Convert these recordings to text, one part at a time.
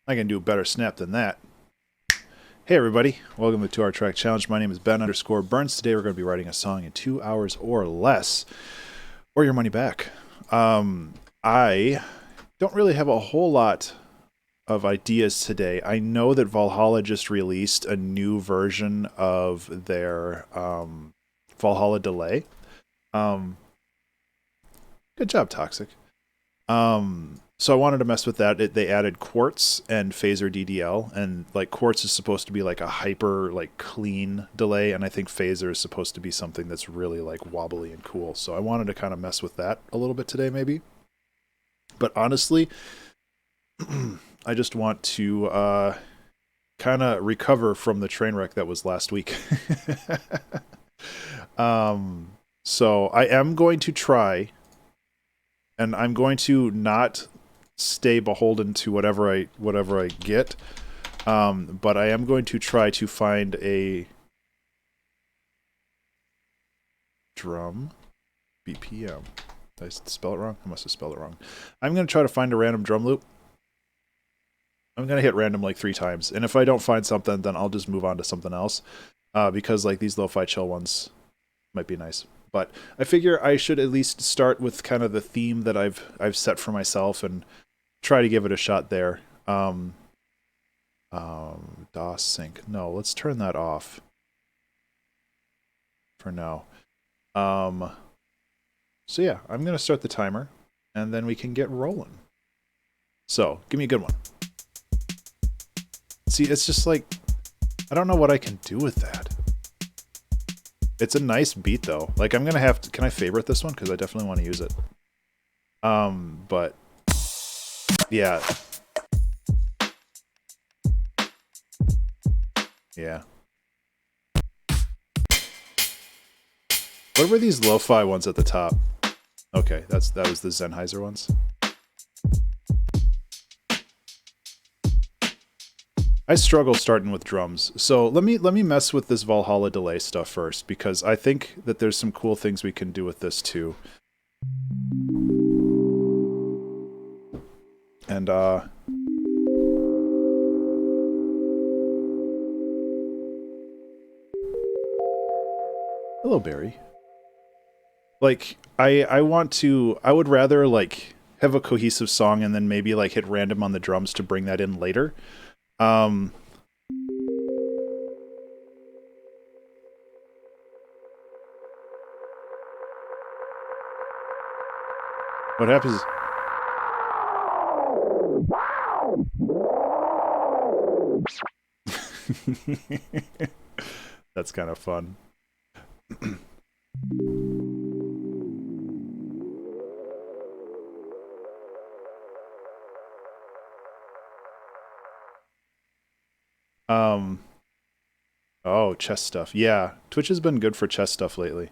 I can do a better snap than that. Hey everybody, welcome to 2 Hour Track Challenge. My name is Ben_Burns. Today we're going to be writing a song in 2 hours or less, or your money back. I don't really have a whole lot of ideas today. I know that Valhalla just released a new version of their Valhalla delay. Good job, Toxic. So I wanted to mess with that. They added quartz and phaser DDL, and like quartz is supposed to be like a hyper like clean delay, and I think phaser is supposed to be something that's really like wobbly and cool. So I wanted to kind of mess with that a little bit today, maybe. But honestly, I just want to kind of recover from the train wreck that was last week. So I am going to try, and I'm going to not stay beholden to whatever I get. But I am going to try to find a drum BPM. Did I spell it wrong? I must have spelled it wrong. I'm going to try to find a random drum loop. I'm going to hit random like 3 times. And if I don't find something, then I'll just move on to something else. Because like these lo-fi chill ones might be nice. But I figure I should at least start with kind of the theme that I've set for myself and try to give it a shot there. DOS sync. No, let's turn that off for now. So yeah, I'm going to start the timer, and then we can get rolling. So, give me a good one. See, it's just like, I don't know what I can do with that. It's a nice beat, though. Like, I'm going to have to... Can I favorite this one? Because I definitely want to use it. But... Yeah. Yeah. What were these lo-fi ones at the top? Okay, that was the Sennheiser ones. I struggle starting with drums, so let me mess with this Valhalla delay stuff first, because I think that there's some cool things we can do with this too. And hello, Barry. Like, I would rather like have a cohesive song and then maybe like hit random on the drums to bring that in later. What happens? That's kind of fun. Oh, chess stuff. Yeah, Twitch has been good for chess stuff lately.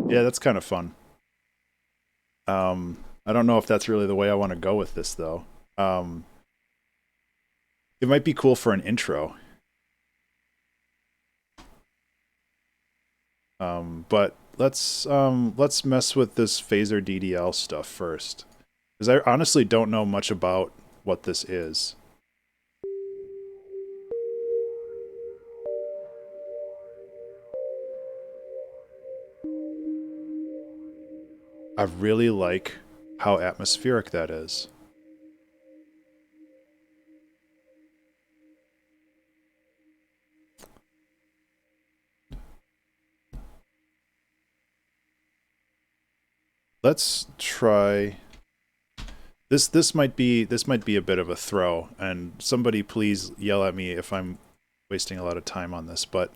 Yeah, that's kind of fun. I don't know if that's really the way I want to go with this, though. It might be cool for an intro. But let's mess with this phaser DDL stuff first, because I honestly don't know much about what this is. I really like how atmospheric that is. Let's try this. This might be a bit of a throw, and somebody please yell at me if I'm wasting a lot of time on this, but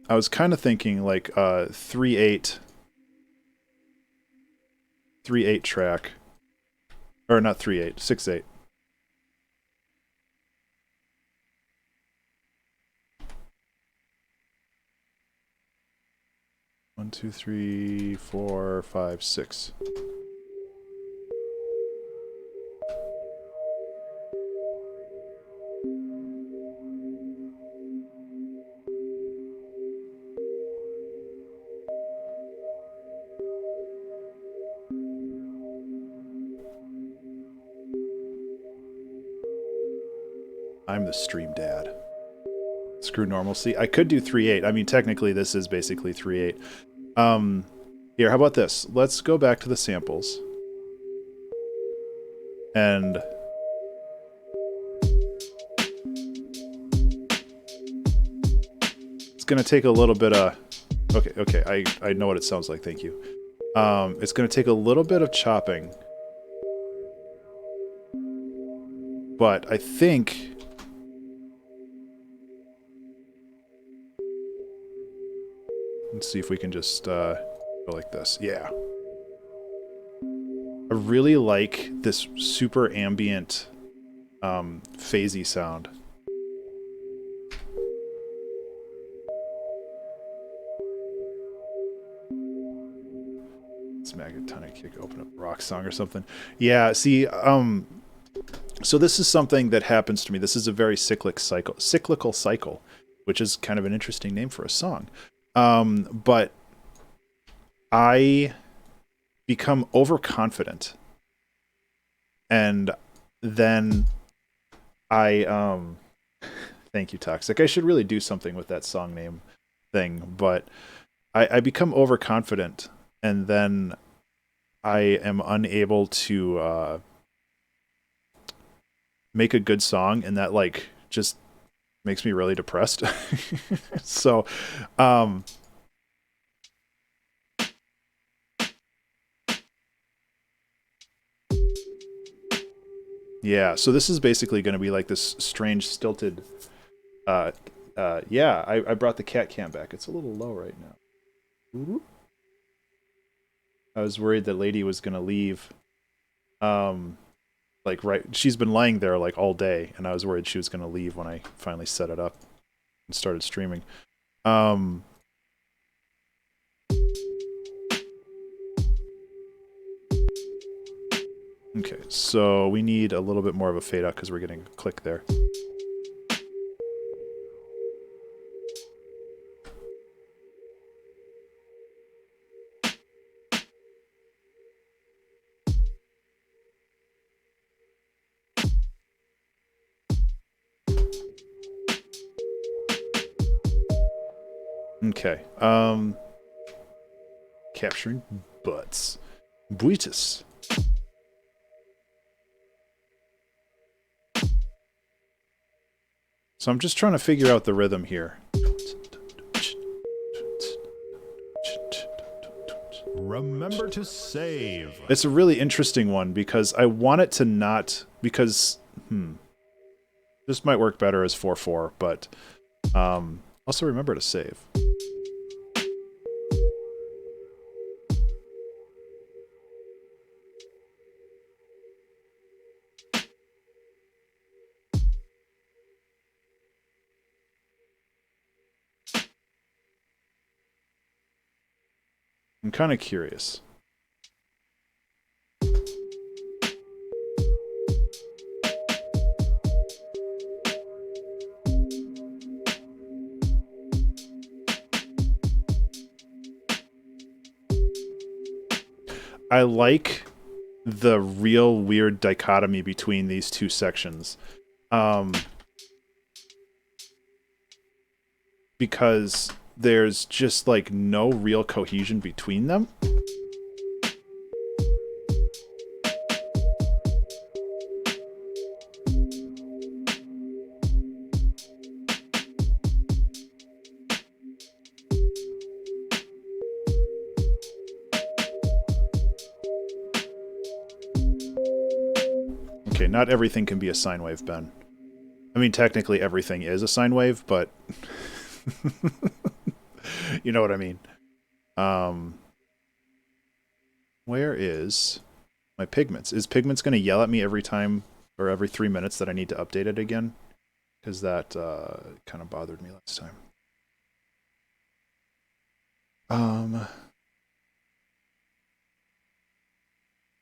I was kind of thinking like 3/8 track, or not 3/8, 6/8. One, two, three, four, five, six. I'm the stream dad. Screw normalcy. I could do 3/8. I mean, technically, this is basically 3/8. Here, how about this? Let's go back to the samples. And it's going to take a little bit of... Okay, I know what it sounds like, thank you. It's going to take a little bit of chopping. But I think... Let's see if we can just go like this. Yeah. I really like this super ambient, phasey sound. Smack a tonic kick, open up a rock song or something. Yeah, see, so this is something that happens to me. This is a very cyclical cycle, which is kind of an interesting name for a song. But I become overconfident, and then I thank you, Toxic. I should really do something with that song name thing, but I become overconfident, and then I am unable to make a good song, and that like just makes me really depressed. So yeah, so this is basically going to be like this strange stilted yeah, I brought the cat cam back. It's a little low right now. I was worried that lady was going to leave. Like she's been laying there like all day, and I was worried she was going to leave when I finally set it up and started streaming. Okay, so we need a little bit more of a fade out because we're getting a click there. Okay, capturing butts. Buitus. So I'm just trying to figure out the rhythm here. Remember to save. It's a really interesting one because I want it to not... Because, this might work better as 4/4, but also remember to save. I'm kind of curious. I like the real weird dichotomy between these two sections. Because there's just like no real cohesion between them. Okay, not everything can be a sine wave, Ben. I mean, technically everything is a sine wave, but You know what I mean? Where is my Pigments? Is Pigments going to yell at me every time or every 3 minutes that I need to update it again? Because that kind of bothered me last time.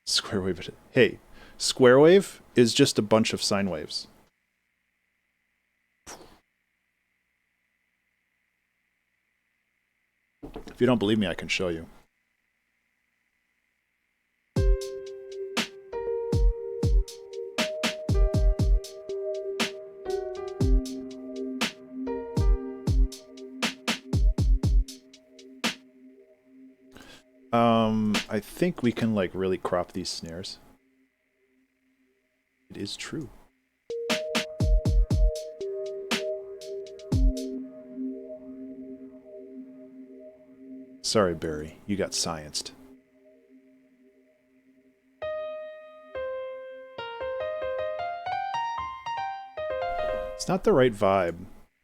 Square wave. Hey, square wave is just a bunch of sine waves. If you don't believe me, I can show you. I think we can like really crop these snares. It is true. Sorry, Barry, you got scienced. It's not the right vibe.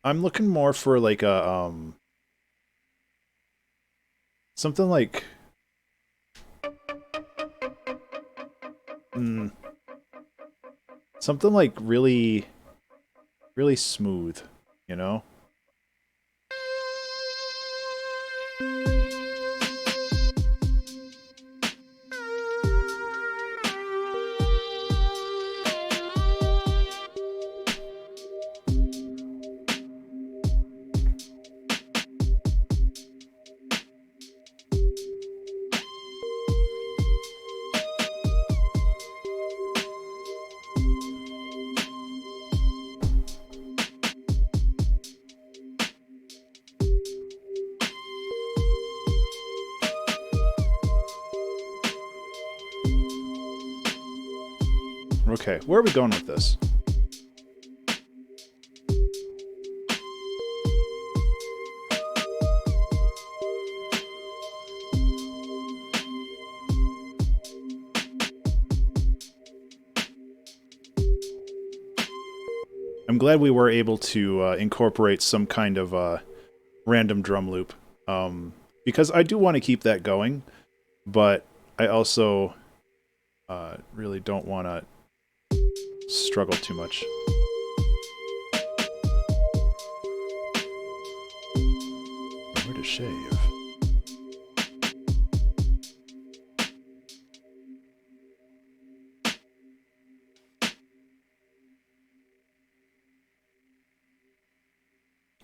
I'm looking more for like a something like something like really smooth, you know? Okay, where are we going with this? I'm glad we were able to incorporate some kind of random drum loop, because I do want to keep that going, but I also really don't want to struggle too much. Where to shave?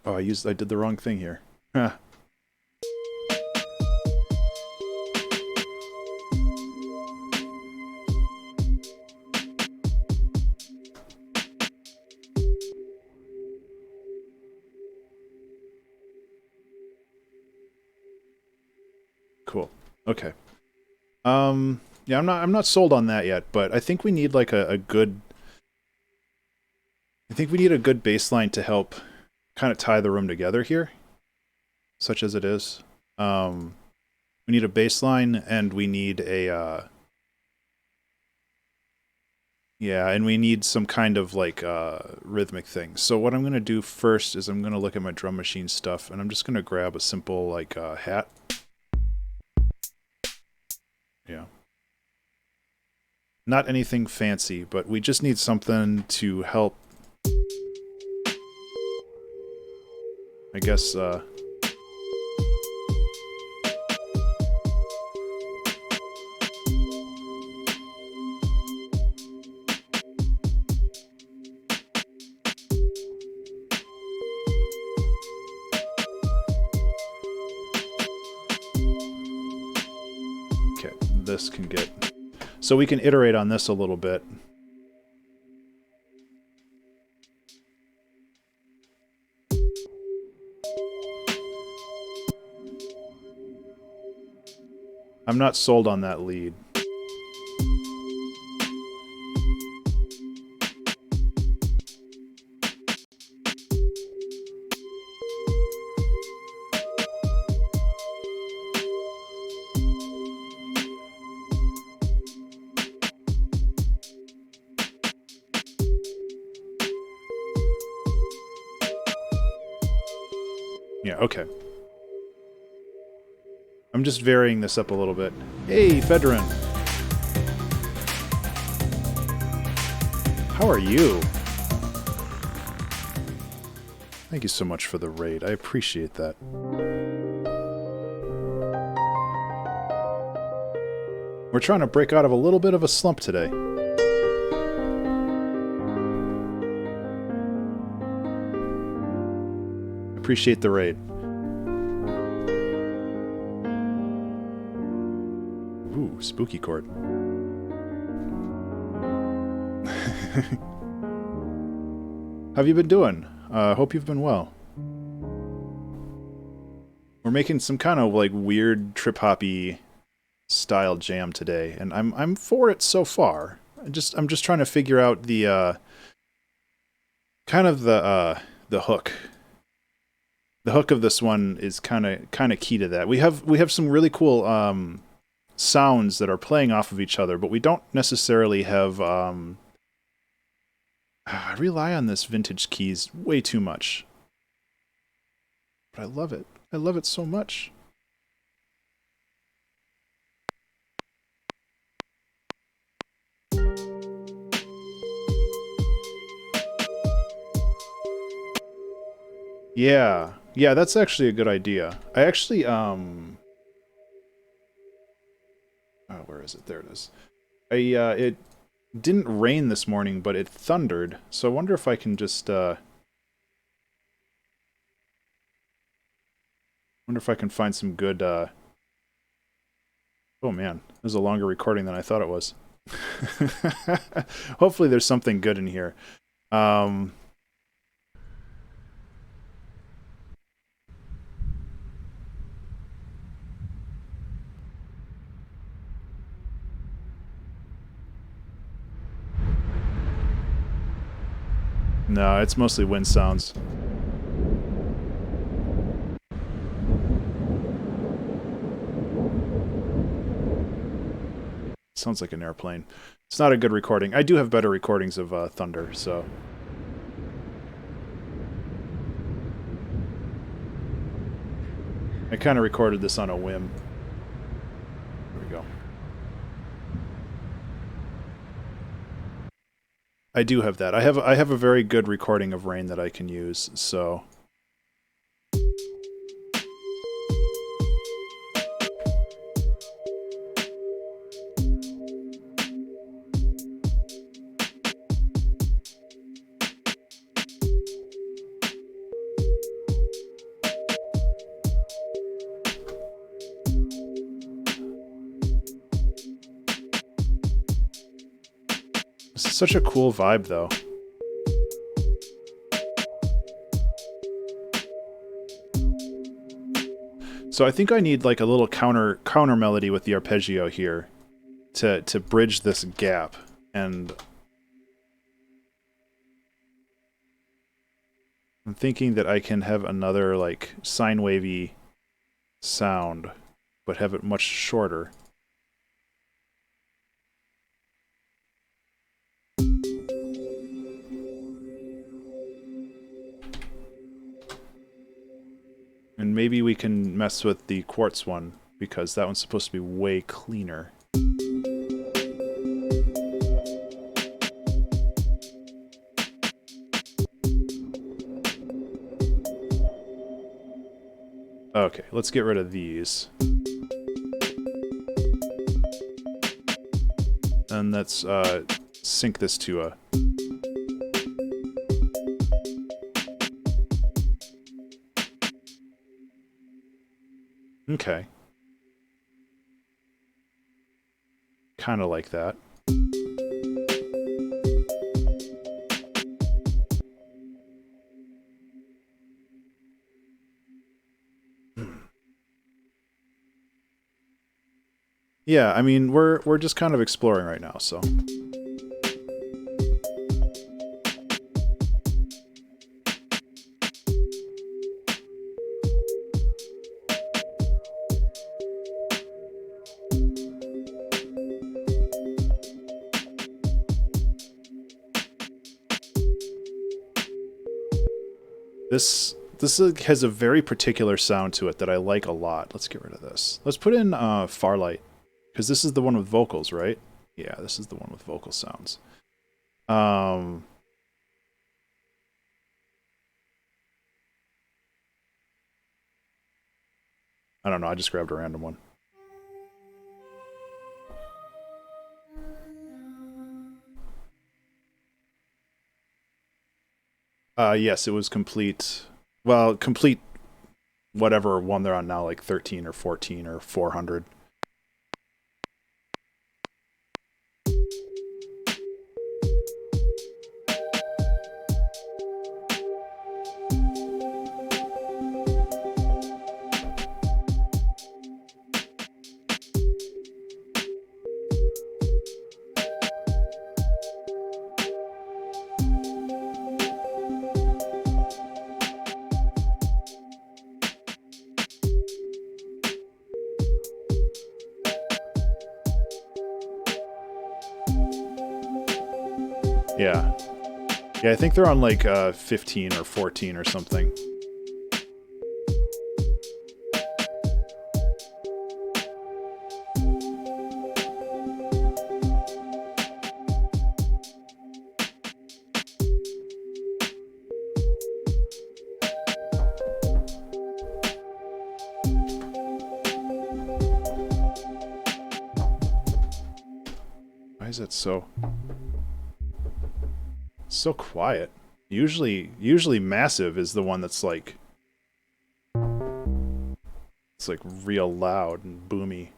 Oh, I did the wrong thing here. Huh. Cool. Okay. Yeah, I'm not sold on that yet, but I think we need like a good bass line to help kind of tie the room together here, such as it is. We need a bass line, and we need a yeah, and we need some kind of like rhythmic thing. So what I'm gonna do first is I'm gonna look at my drum machine stuff, and I'm just gonna grab a simple like hat. Yeah. Not anything fancy, but we just need something to help. I guess okay, this can get... So we can iterate on this a little bit. I'm not sold on that lead. Yeah, okay. I'm just varying this up a little bit. Hey, Fedrin. How are you? Thank you so much for the raid. I appreciate that. We're trying to break out of a little bit of a slump today. Appreciate the raid. Ooh, spooky chord. How have you been doing? Hope you've been well. We're making some kind of like weird trip-hoppy style jam today, and I'm for it so far. I'm just trying to figure out the kind of the hook. The hook of this one is kind of key to that. We have some really cool sounds that are playing off of each other, but we don't necessarily have. I rely on this vintage keys way too much, but I love it. I love it so much. Yeah. Yeah, that's actually a good idea. I actually, oh, where is it? There it is. It didn't rain this morning, but it thundered, so I wonder if I can just, wonder if I can find some good, oh man, this is a longer recording than I thought it was. Hopefully there's something good in here. No, it's mostly wind sounds. Sounds like an airplane. It's not a good recording. I do have better recordings of thunder, so... I kind of recorded this on a whim. There we go. I do have that. I have a very good recording of rain that I can use, so... Such a cool vibe, though. So I think I need like a little counter melody with the arpeggio here to bridge this gap, and I'm thinking that I can have another like sine wavy sound, but have it much shorter. And maybe we can mess with the quartz one, because that one's supposed to be way cleaner. Okay, let's get rid of these. And let's sync this to a... Okay. Kind of like that. Yeah, I mean, we're just kind of exploring right now, so... This has a very particular sound to it that I like a lot. Let's get rid of this. Let's put in Farlight, because this is the one with vocals, right? Yeah, this is the one with vocal sounds. I don't know. I just grabbed a random one. Yes, it was Komplete. Well, Komplete, whatever one they're on now, like 13 or 14 or 400. Yeah. Yeah, I think they're on like 15 or 14 or something. Why is it so quiet? Usually massive is the one that's like, it's like real loud and boomy.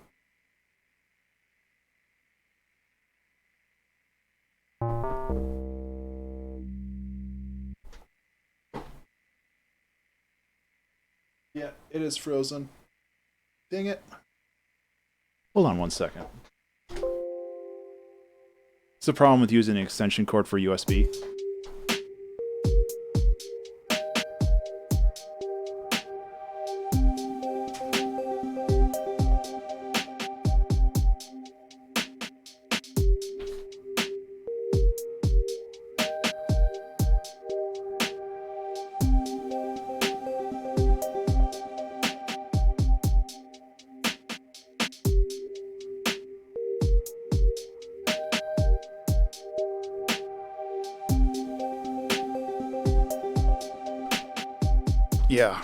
Yeah, it is frozen. Dang it. Hold on 1 second. It's the problem with using an extension cord for USB. Yeah.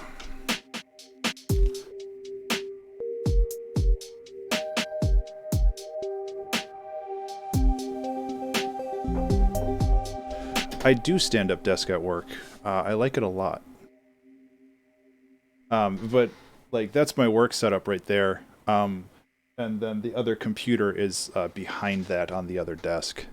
I do stand-up desk at work. I like it a lot. But like that's my work setup right there. And then the other computer is behind that on the other desk.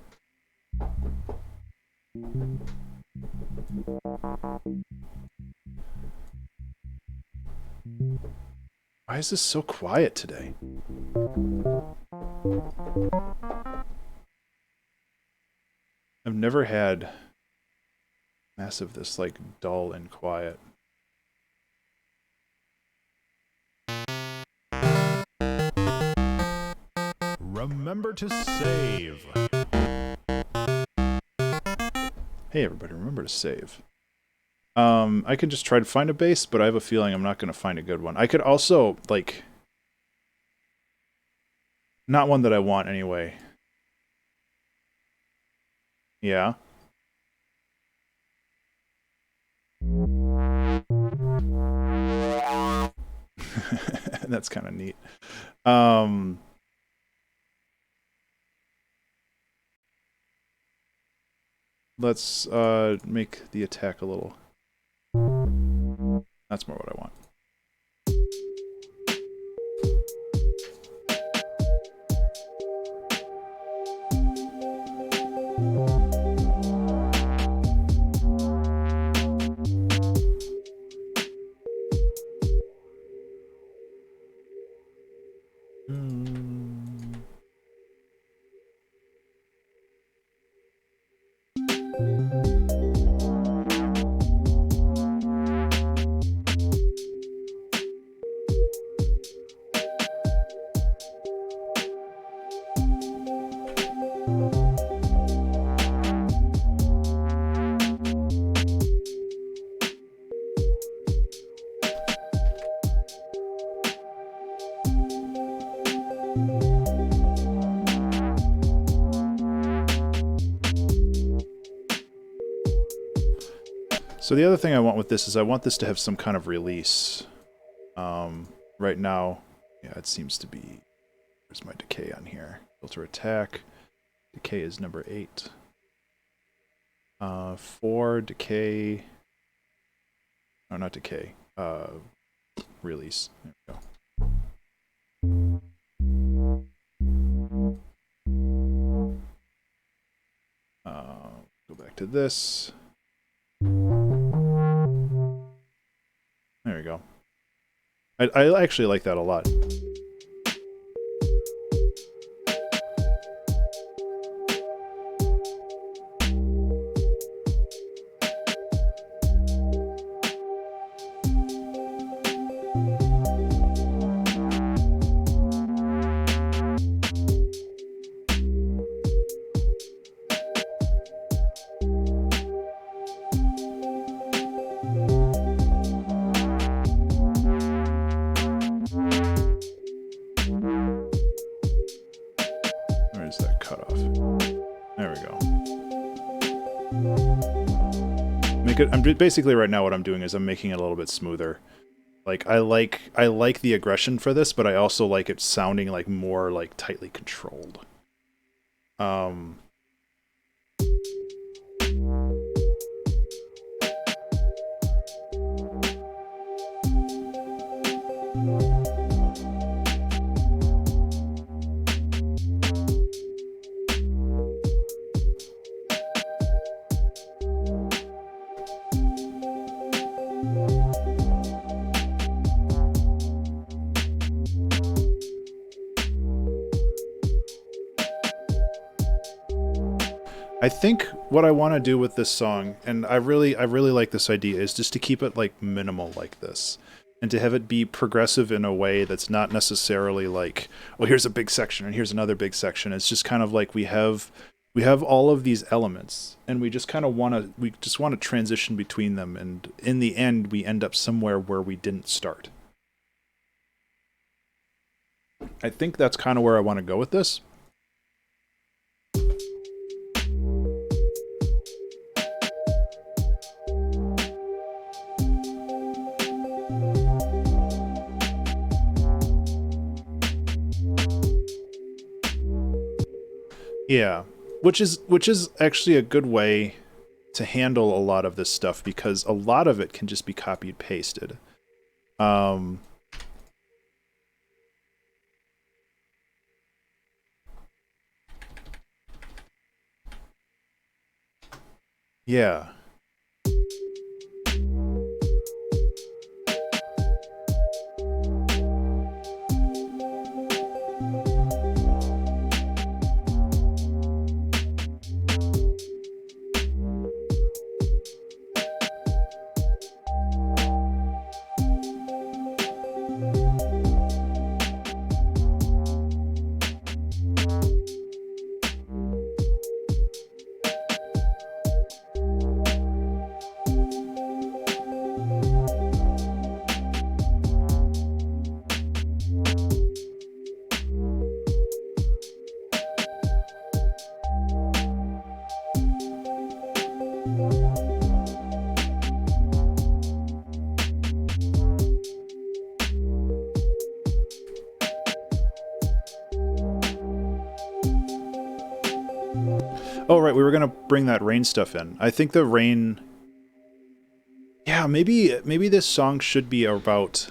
Why is this so quiet today? I've never had massive this like dull and quiet. Remember to save. Hey everybody, remember to save. I can just try to find a bass, but I have a feeling I'm not going to find a good one. I could also, like... Not one that I want, anyway. Yeah. That's kind of neat. Let's make the attack a little... That's more what I want. So the other thing I want with this is I want this to have some kind of release. Right now, yeah, it seems to be... Where's my decay on here? Filter attack. Decay is number 8. 4, decay... No, not decay. Release. There we go. Go back to this. There we go. I actually like that a lot. Basically right now what I'm doing is I'm making it a little bit smoother. Like I like the aggression for this, but I also like it sounding like more like tightly controlled. I think what I want to do with this song, and I really like this idea, is just to keep it like minimal like this, and to have it be progressive in a way that's not necessarily like, well, here's a big section and here's another big section. It's just kind of like we have all of these elements, and we just want to transition between them, and in the end, we end up somewhere where we didn't start. I think that's kind of where I want to go with this. Yeah, which is actually a good way to handle a lot of this stuff, because a lot of it can just be copied pasted. Yeah. Oh, right, we were going to bring that rain stuff in. I think the rain... Yeah, maybe this song should be about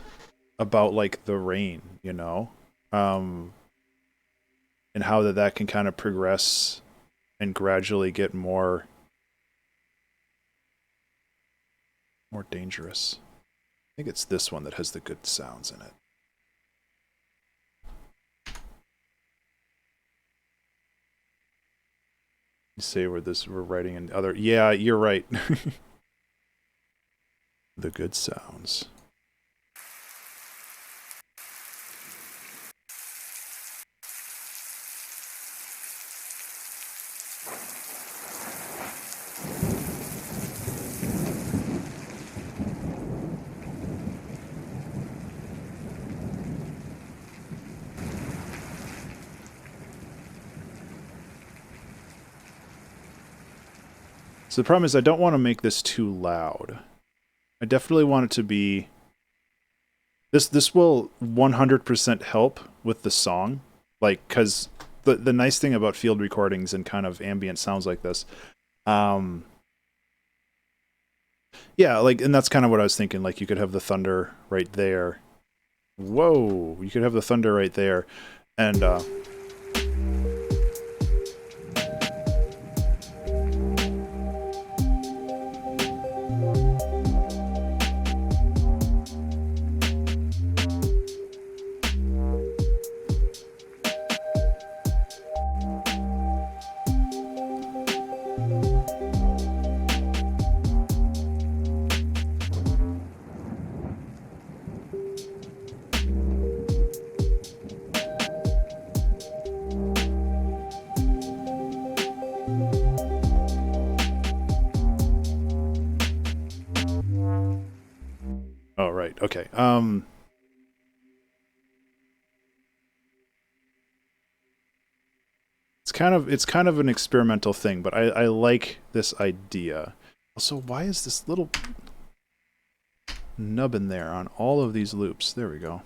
like, the rain, you know? And how that can kind of progress and gradually get more dangerous. I think it's this one that has the good sounds in it. You say we're writing in other... Yeah, you're right. The good sounds. So the problem is I don't want to make this too loud. I definitely want it to be... This will 100% help with the song. Like, because the nice thing about field recordings and kind of ambient sounds like this... yeah, like, and that's kind of what I was thinking. Like, you could have the thunder right there. Whoa! You could have the thunder right there. And, oh, right. Okay. It's kind of an experimental thing, but I like this idea. Also, why is this little nub in there on all of these loops? There we go.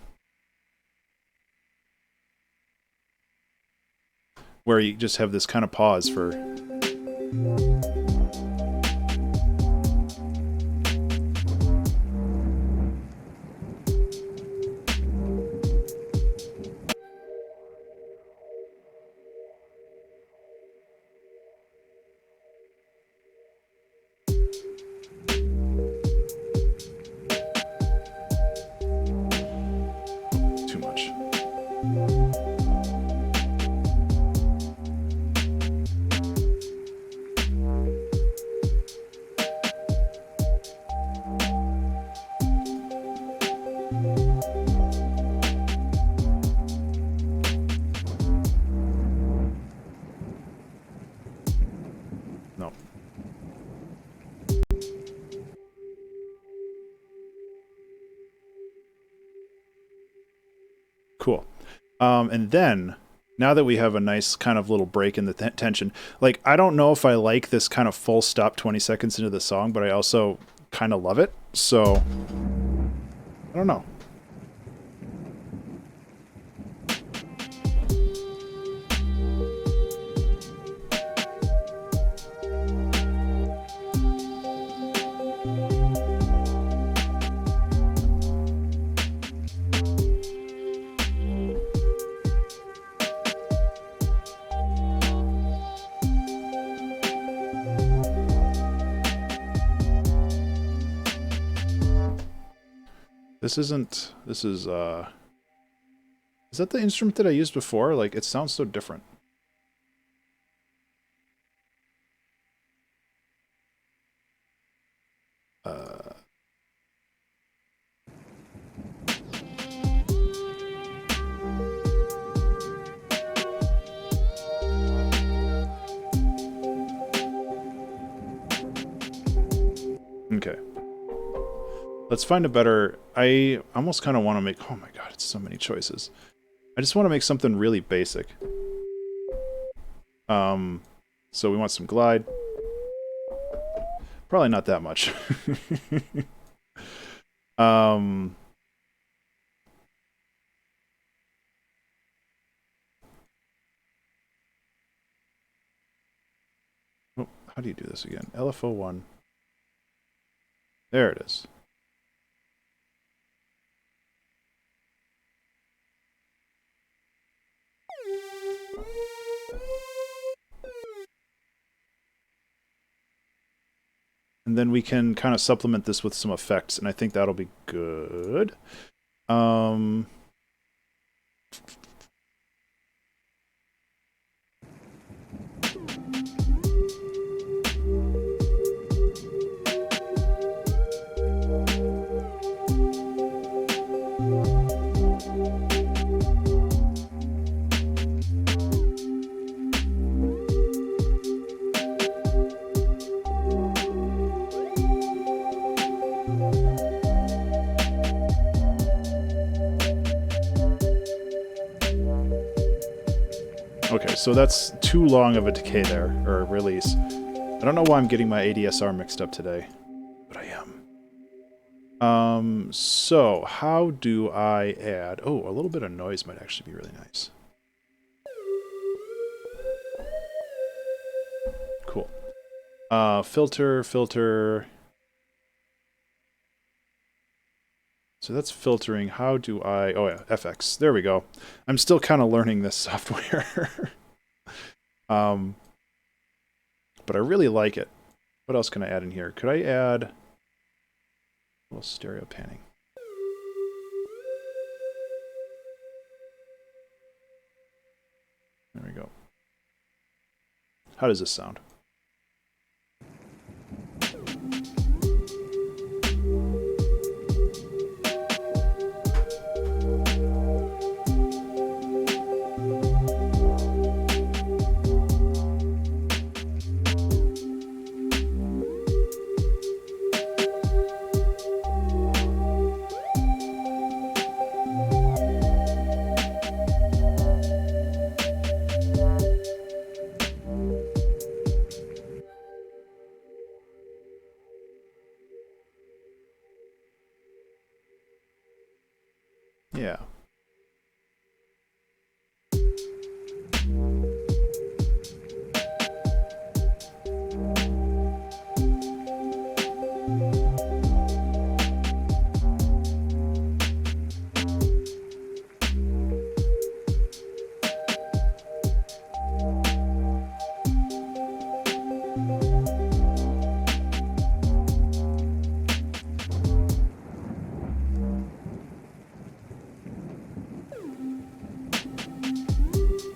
Where you just have this kind of pause for... too much. No. Cool. And then, now that we have a nice kind of little break in the tension, like, I don't know if I like this kind of full stop 20 seconds into the song, but I also kind of love it, so... I don't know. This isn't... This is, Is that the instrument that I used before? Like, it sounds so different. Okay. Let's find a better... I almost kind of want to make... Oh my god, it's so many choices. I just want to make something really basic. So we want some glide. Probably not that much. Oh, how do you do this again? LFO1. There it is. And then we can kind of supplement this with some effects, and I think that'll be good. Okay, so that's too long of a decay there, or release. I don't know why I'm getting my ADSR mixed up today, but I am. So how do I add... Oh, a little bit of noise might actually be really nice. Cool. Filter. So that's filtering. How do I... Oh yeah, FX. There we go. I'm still kind of learning this software. But I really like it. What else can I add in here? Could I add a little stereo panning? There we go. How does this sound? Yeah.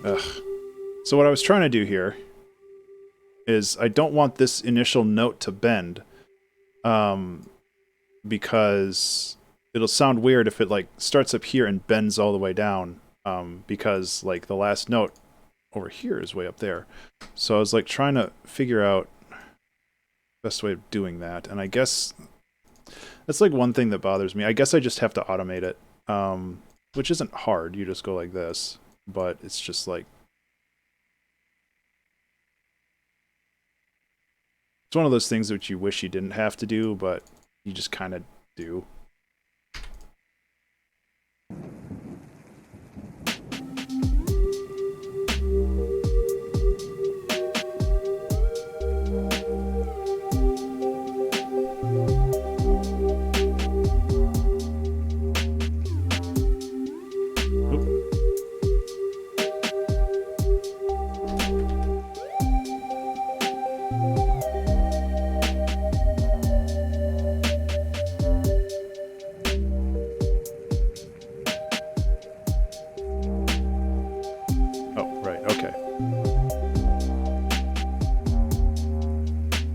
Ugh. So what I was trying to do here is I don't want this initial note to bend, because it'll sound weird if it like starts up here and bends all the way down, because like the last note over here is way up there. So I was like trying to figure out best way of doing that, and I guess that's like one thing that bothers me. I guess I just have to automate it, which isn't hard. You just go like this. But it's just like... It's one of those things that you wish you didn't have to do, but you just kind of do.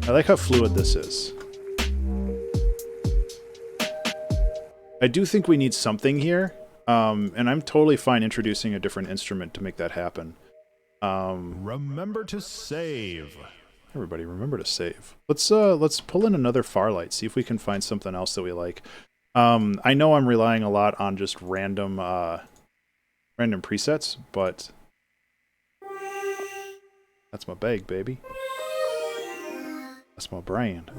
I like how fluid this is. I do think we need something here, and I'm totally fine introducing a different instrument to make that happen. Remember to save. Everybody, remember to save. Let's pull in another Farlight, see if we can find something else that we like. I know I'm relying a lot on just random presets, but that's my bag, baby. That's my brand.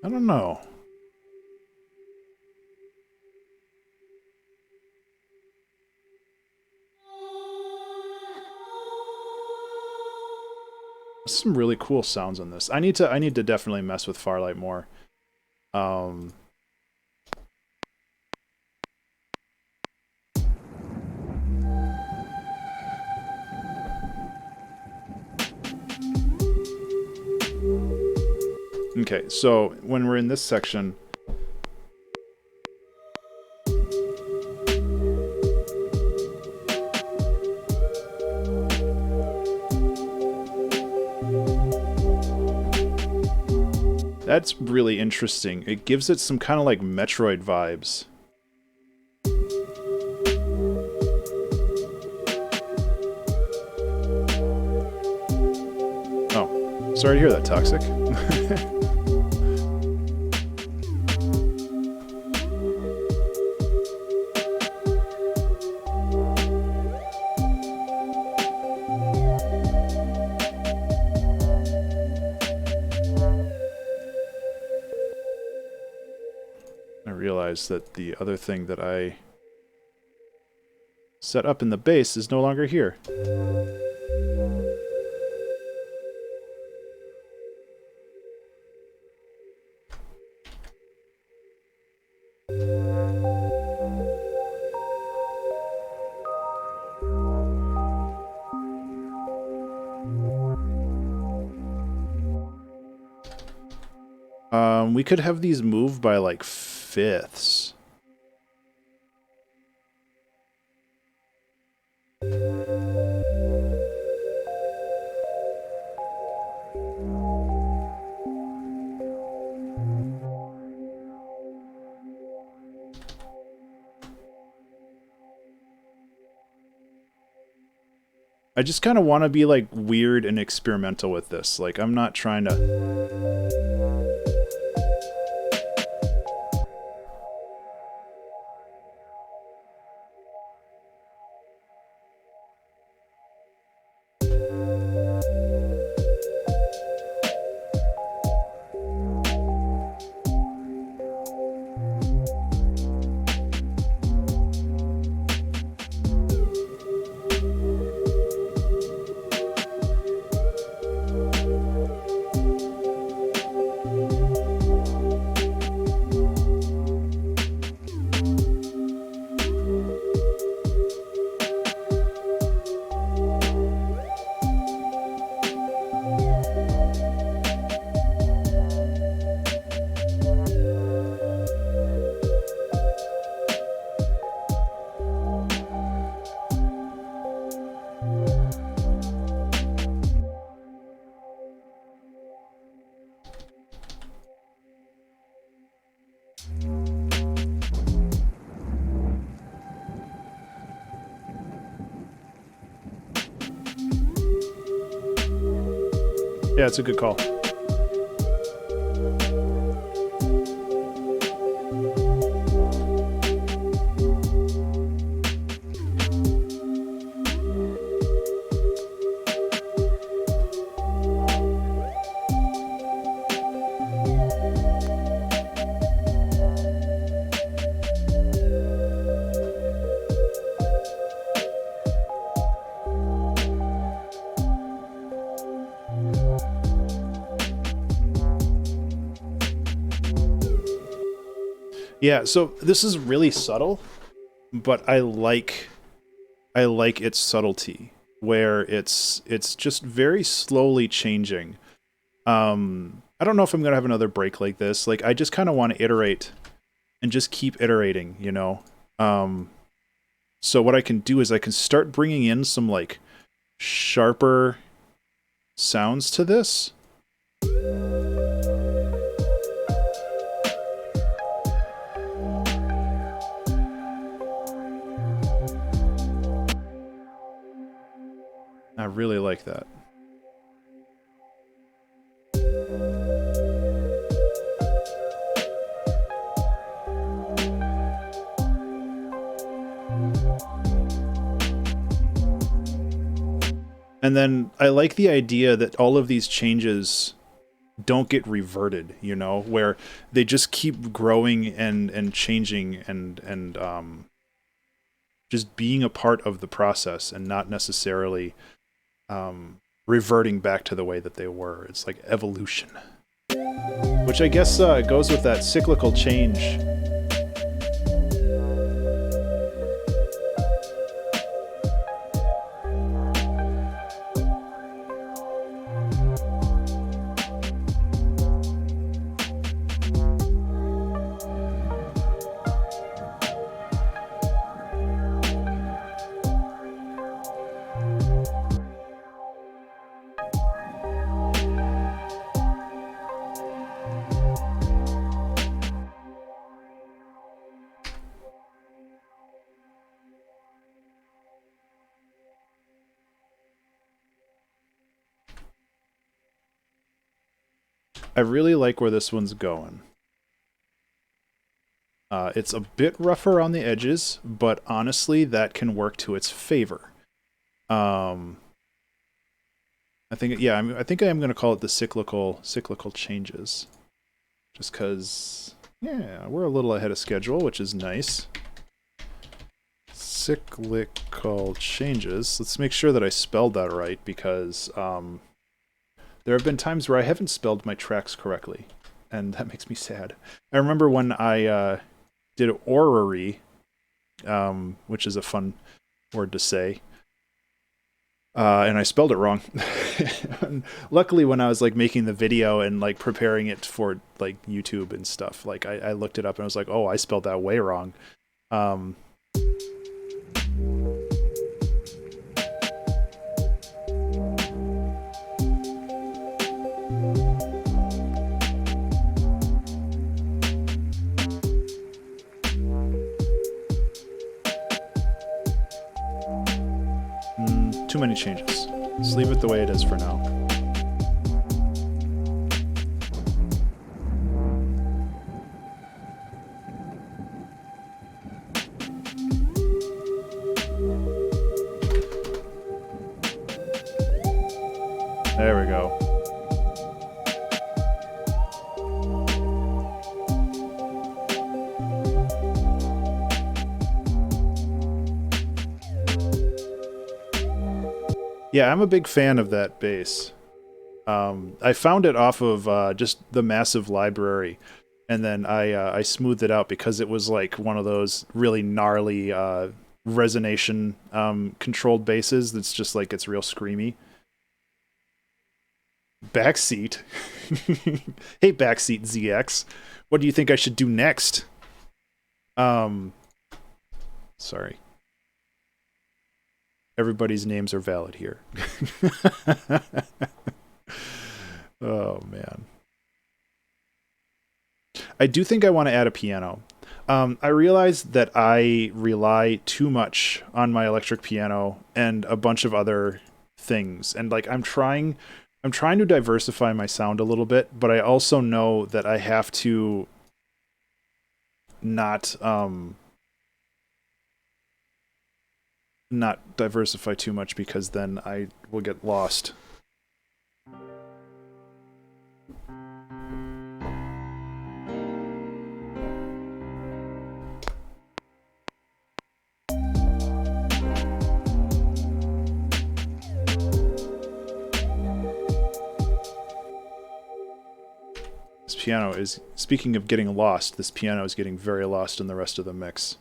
I don't know. There's some really cool sounds on this. I need to definitely mess with Farlight more. Okay, so when we're in this section, that's really interesting. It gives it some kind of like Metroid vibes. Sorry to hear that, Toxic. I realized that the other thing that I set up in the bass is no longer here. We could have these move by like fifths. I just kind of want to be like weird and experimental with this. Like, I'm not trying to... Yeah, it's a good call. Yeah, so this is really subtle, but I like its subtlety, where it's just very slowly changing. I don't know if I'm gonna have another break like this. Like, I just kind of want to iterate and just keep iterating, you know. So what I can do is I can start bringing in some like sharper sounds to this. I really like that. And then I like the idea that all of these changes don't get reverted, you know, where they just keep growing and changing and just being a part of the process and not necessarily reverting back to the way that they were. It's like evolution, which I guess goes with that cyclical change. I really like where this one's going. It's a bit rougher on the edges, but honestly, that can work to its favor. I think, yeah, I think I am going to call it the cyclical changes, just because, yeah, we're a little ahead of schedule, which is nice. Cyclical changes. Let's make sure that I spelled that right, because there have been times where I haven't spelled my tracks correctly, and that makes me sad. I remember when I did orrery, which is a fun word to say, and I spelled it wrong. Luckily, when I was like making the video and like preparing it for like YouTube and stuff, like I looked it up and I was like, oh, I spelled that way wrong. Too many changes. Let's leave it the way it is for now. There we go. Yeah, I'm a big fan of that bass. I found it off of just the massive library, and then I smoothed it out because it was like one of those really gnarly resonation controlled basses that's just like, it's real screamy. Backseat. Hey, Backseat ZX. What do you think I should do next? Sorry. Everybody's names are valid here. Oh, man. I do think I want to add a piano. I realize that I rely too much on my electric piano and a bunch of other things. And like I'm trying to diversify my sound a little bit, but I also know that I have to not diversify too much, because then I will get lost. This piano is, speaking of getting lost, this piano is getting very lost in the rest of the mix.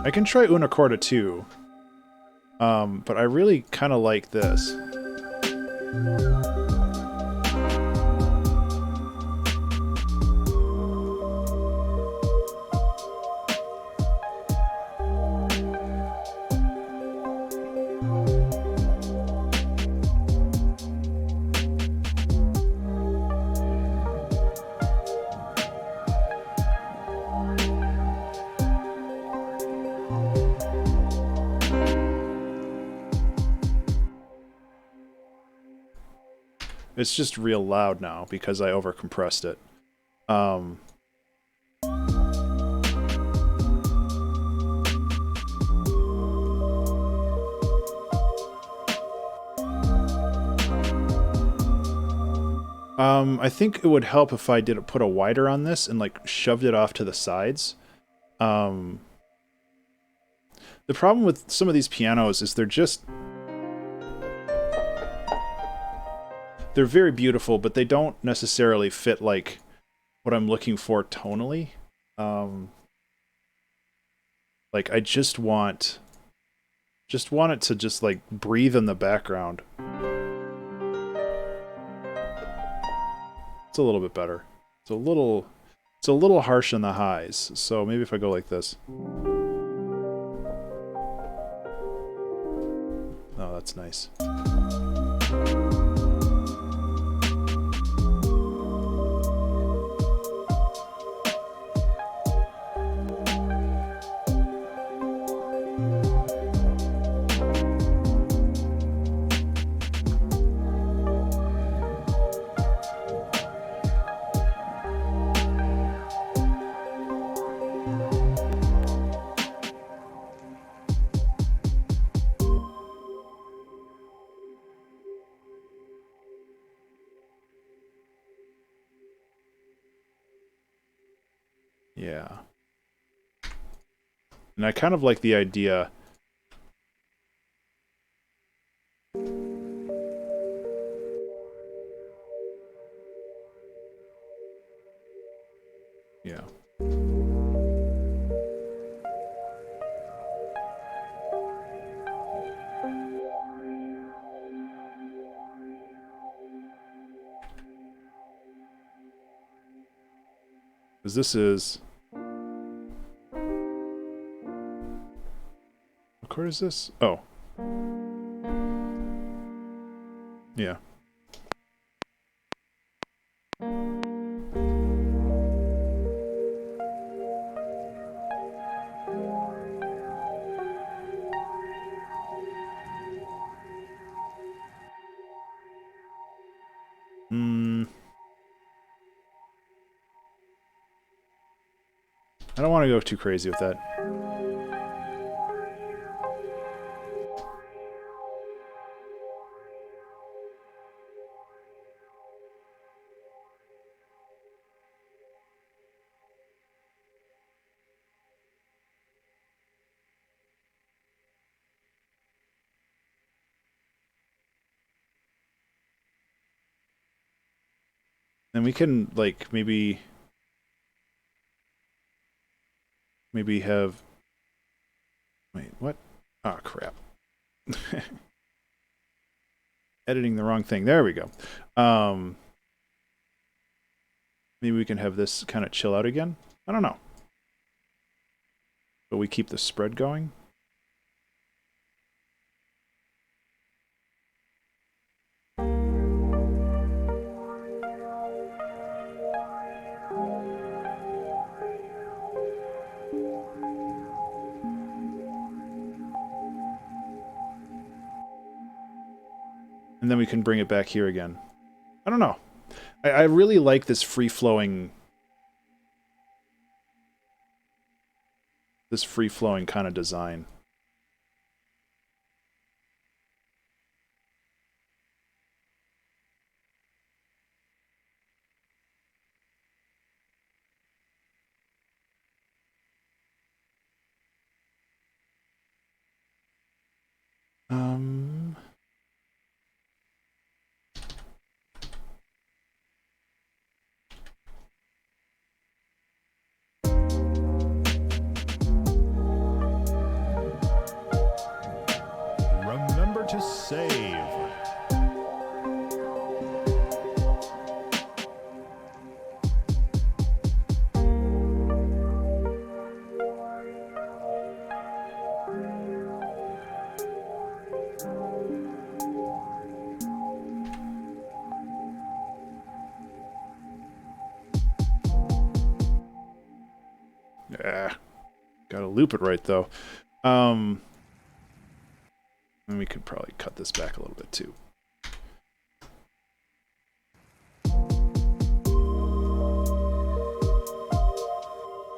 I can try una corda too, but I really kind of like this. It's just real loud now because I overcompressed it. I think it would help if I put a wider on this and like shoved it off to the sides. The problem with some of these pianos is they're very beautiful, but they don't necessarily fit like what I'm looking for tonally. Like I just want it to just like breathe in the background. It's a little bit better. It's a little harsh in the highs. So maybe if I go like this. Oh, that's nice. Yeah. And I kind of like the idea. Yeah. Because this is... What chord is this? Oh. Yeah. I don't want to go too crazy with that. And we can, like, maybe have... Wait, what? Oh, crap. Editing the wrong thing. There we go. Maybe we can have this kind of chill out again. I don't know. But we keep the spread going. And then we can bring it back here again. I don't know. I really like this free-flowing... This free-flowing kind of design. Remember to save. Gotta loop it right, though. And we could probably cut this back a little bit, too.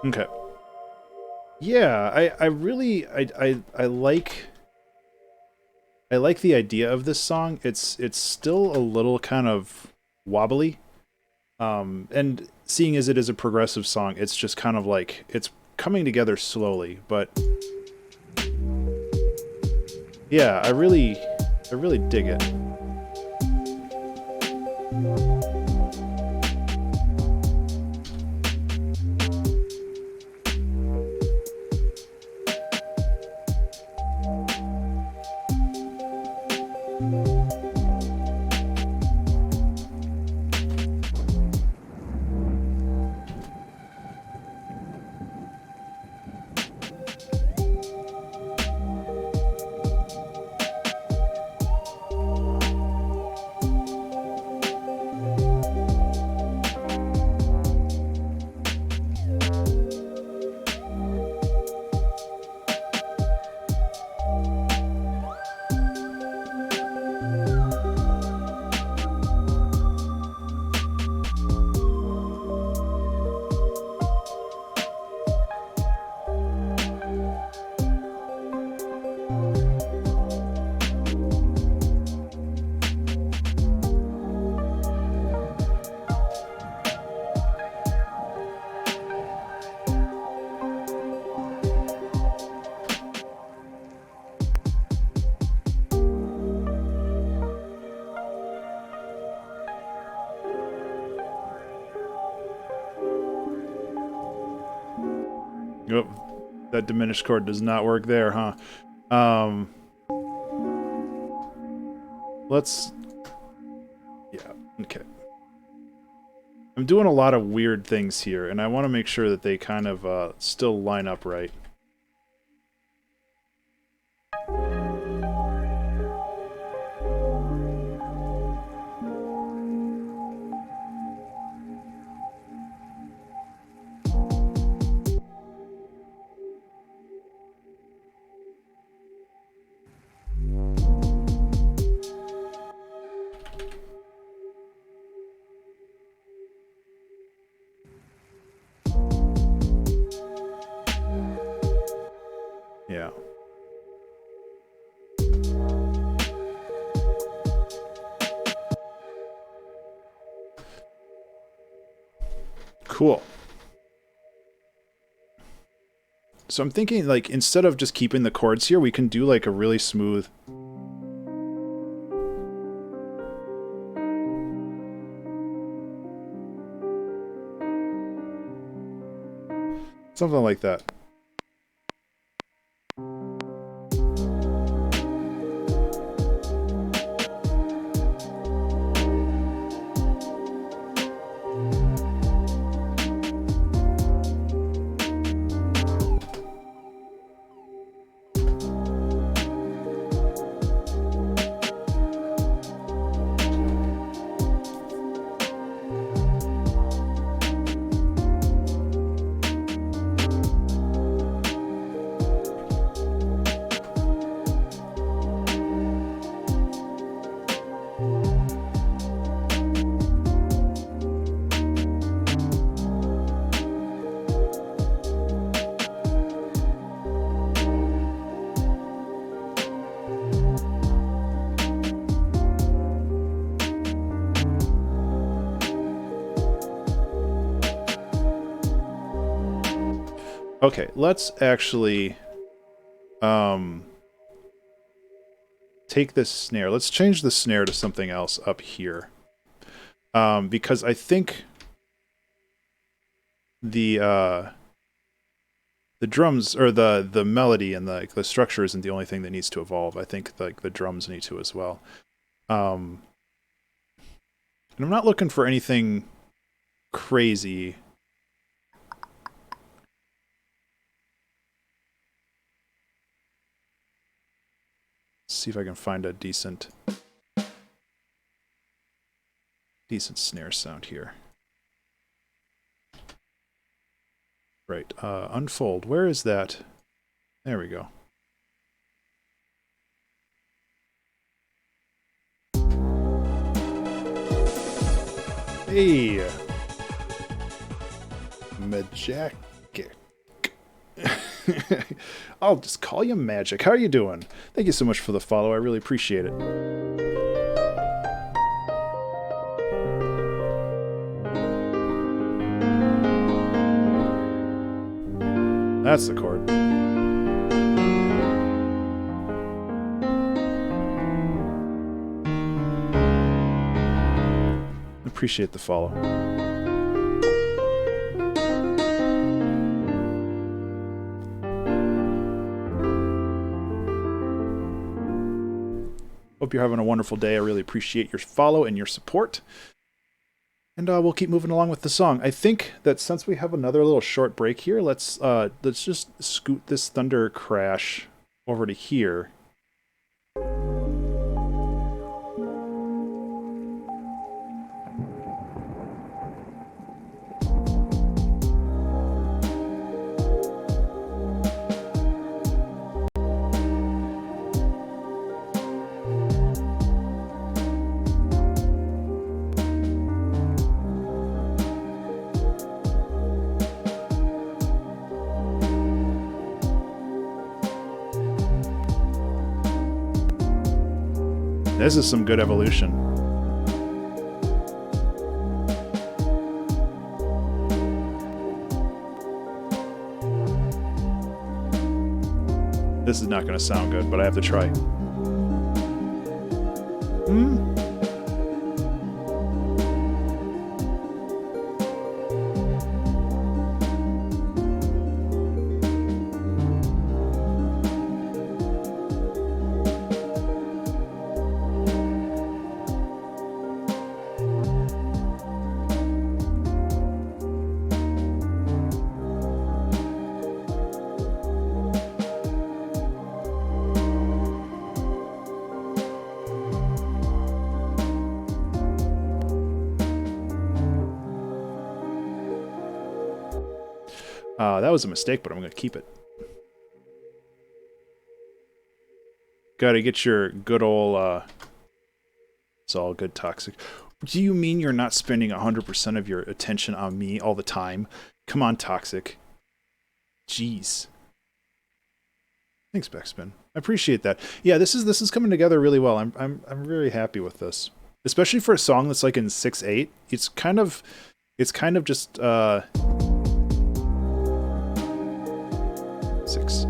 Okay. Yeah, I really like the idea of this song. It's still a little kind of wobbly. And seeing as it is a progressive song, it's just kind of like it's coming together slowly, but yeah, I really dig it. That diminished chord does not work there, huh? Let's... Yeah, okay. I'm doing a lot of weird things here, and I want to make sure that they kind of still line up right. Yeah. Cool. So I'm thinking, like, instead of just keeping the chords here, we can do, like, a really smooth... Something like that. Okay, let's actually take this snare. Let's change the snare to something else up here. Because I think the drums, or the melody and the structure isn't the only thing that needs to evolve. I think like the drums need to as well. And I'm not looking for anything crazy. Let's see if I can find a decent snare sound here. Right, unfold. Where is that? There we go. Hey! Magic. I'll just call you Magic. How are you doing? Thank you so much for the follow. I really appreciate it. That's the chord. Appreciate the follow. Hope you're having a wonderful day. I really appreciate your follow and your support. And we'll keep moving along with the song. I think that since we have another little short break here, let's just scoot this Thunder Crash over to here. This is some good evolution. This is not going to sound good, but I have to try. That was a mistake, but I'm going to keep it. Gotta get your good old, it's all good toxic. Do you mean you're not spending 100% of your attention on me all the time? Come on, toxic. Jeez. Thanks, Backspin. I appreciate that. Yeah, this is coming together really well. I'm very happy with this. Especially for a song that's like in 6/8. It's kind of just 6,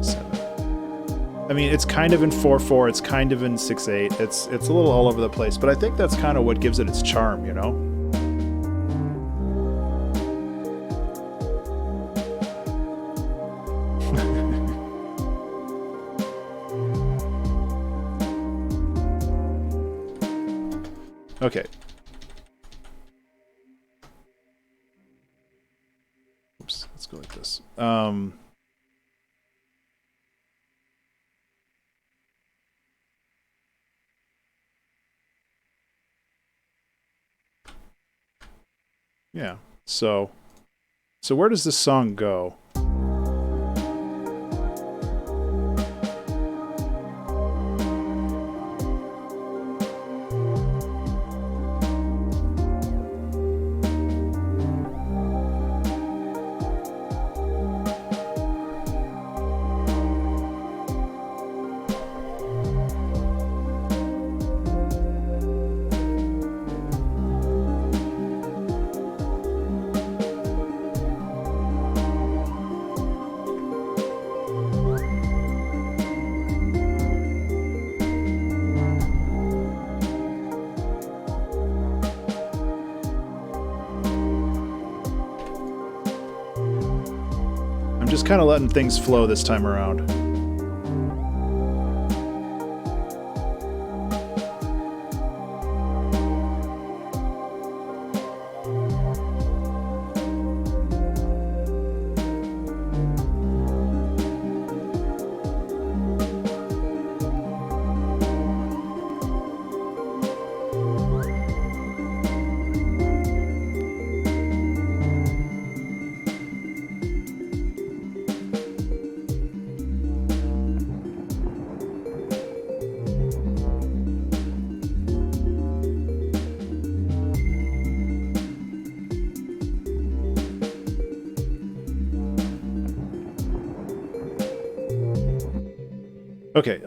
7. I mean, it's kind of in 4/4, it's kind of in 6/8. It's a little all over the place, but I think that's kind of what gives it its charm, you know? Okay. Oops, let's go like this. Yeah. So where does this song go? I'm just kind of letting things flow this time around. Okay,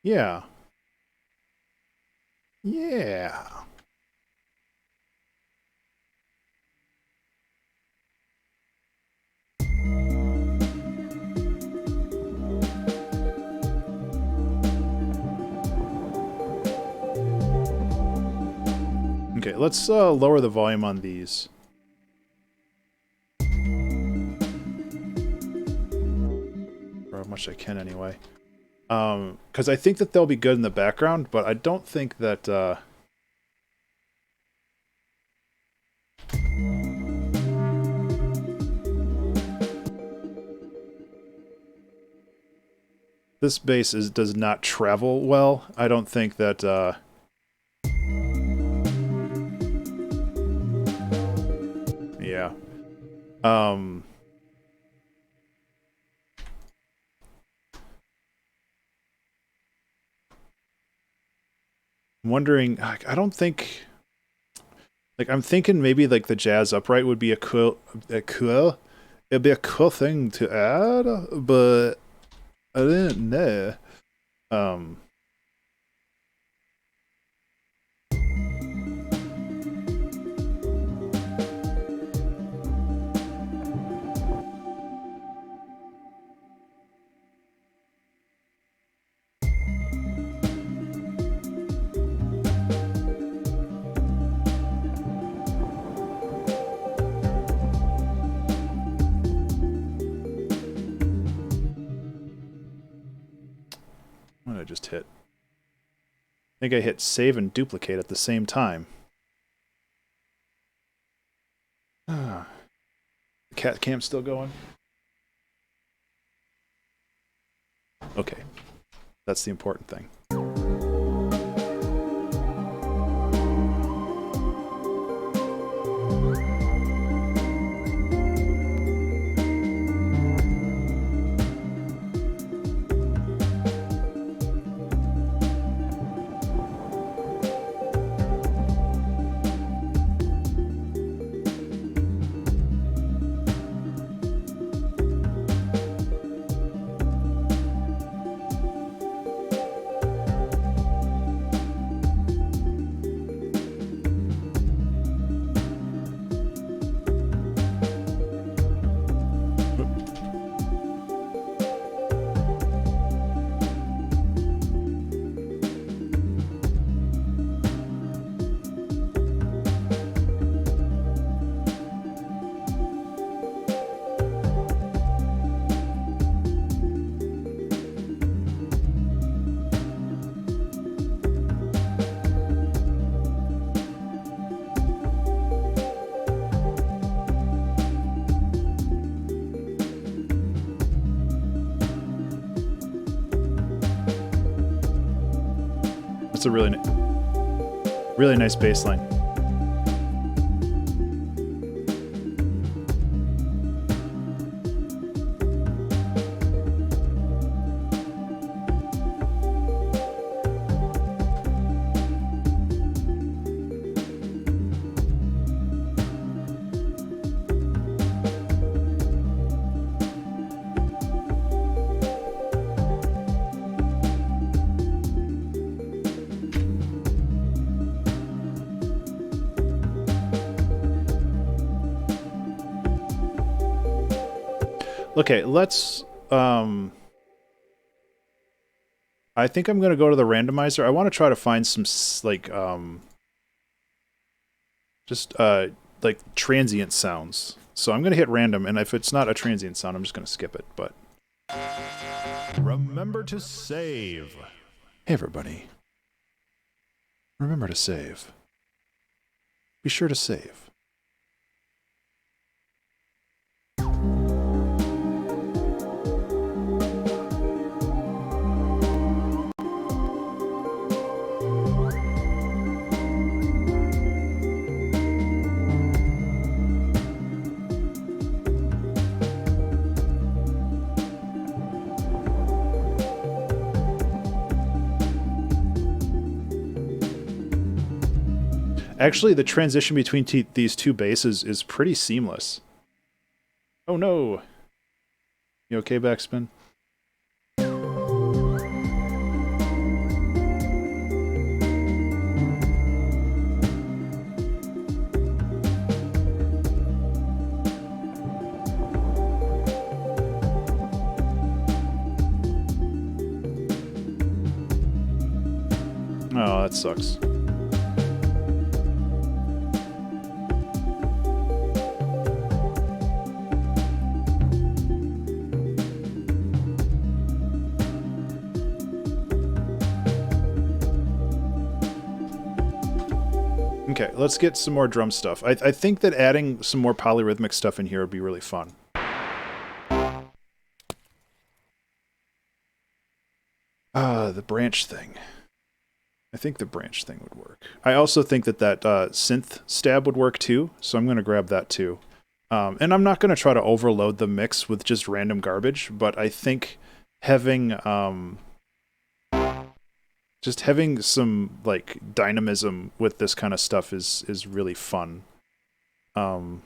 yeah. Yeah. Okay, let's lower the volume on these. Or how much I can anyway. Because I think that they'll be good in the background, but I don't think that, this bass does not travel well. I don't think that, yeah. I'm wondering, I don't think, like, I'm thinking maybe, like, the jazz upright would be it'd be a cool thing to add, but I didn't know. What did I just hit? I think I hit save and duplicate at the same time. The cat cam's still going? Okay. That's the important thing. That's a really, really nice bass line. Okay, let's, I think I'm going to go to the randomizer. I want to try to find some, like, like transient sounds. So I'm going to hit random, and if it's not a transient sound, I'm just going to skip it, but... Remember to save. Hey, everybody. Remember to save. Be sure to save. Actually, the transition between these two basses is pretty seamless. Oh no! You okay, Backspin? Oh, that sucks. Okay, let's get some more drum stuff. I think that adding some more polyrhythmic stuff in here would be really fun. The branch thing. I think the branch thing would work. I also think that synth stab would work too, so I'm going to grab that too. And I'm not going to try to overload the mix with just random garbage, but I think having... just having some, like, dynamism with this kind of stuff is really fun. I'm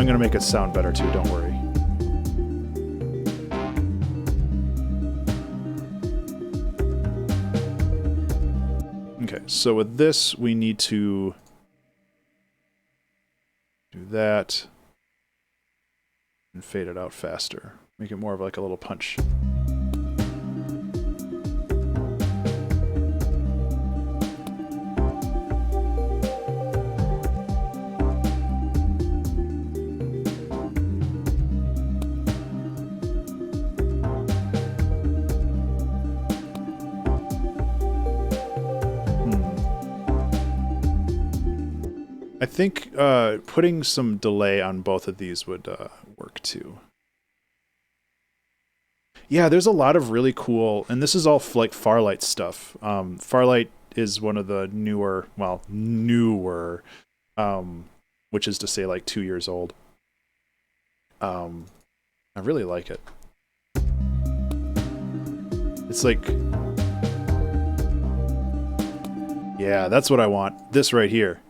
going to make it sound better too, don't worry. Okay, so with this, we need to do that and fade it out faster. Make it more of like a little punch. I think putting some delay on both of these would work too. Yeah, there's a lot of really cool, and this is all like Farlight stuff. Farlight is one of the newer, which is to say like 2 years old. I really like it. It's like, yeah, that's what I want. This right here.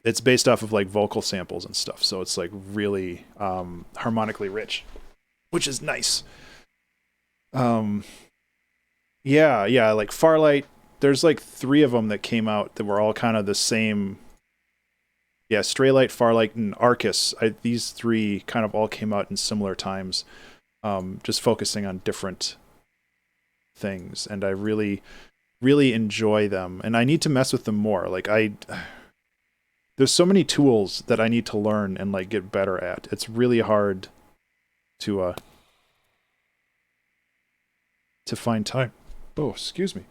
It's based off of like vocal samples and stuff, so it's like really harmonically rich, which is nice. Yeah, like Farlight, there's like 3 of them that came out that were all kind of the same. Yeah, Straylight, Farlight, and Arcus. These 3 kind of all came out in similar times, just focusing on different things, and I really, really enjoy them, and I need to mess with them more. Like there's so many tools that I need to learn and like get better at. It's really hard to find time. Oh, excuse me.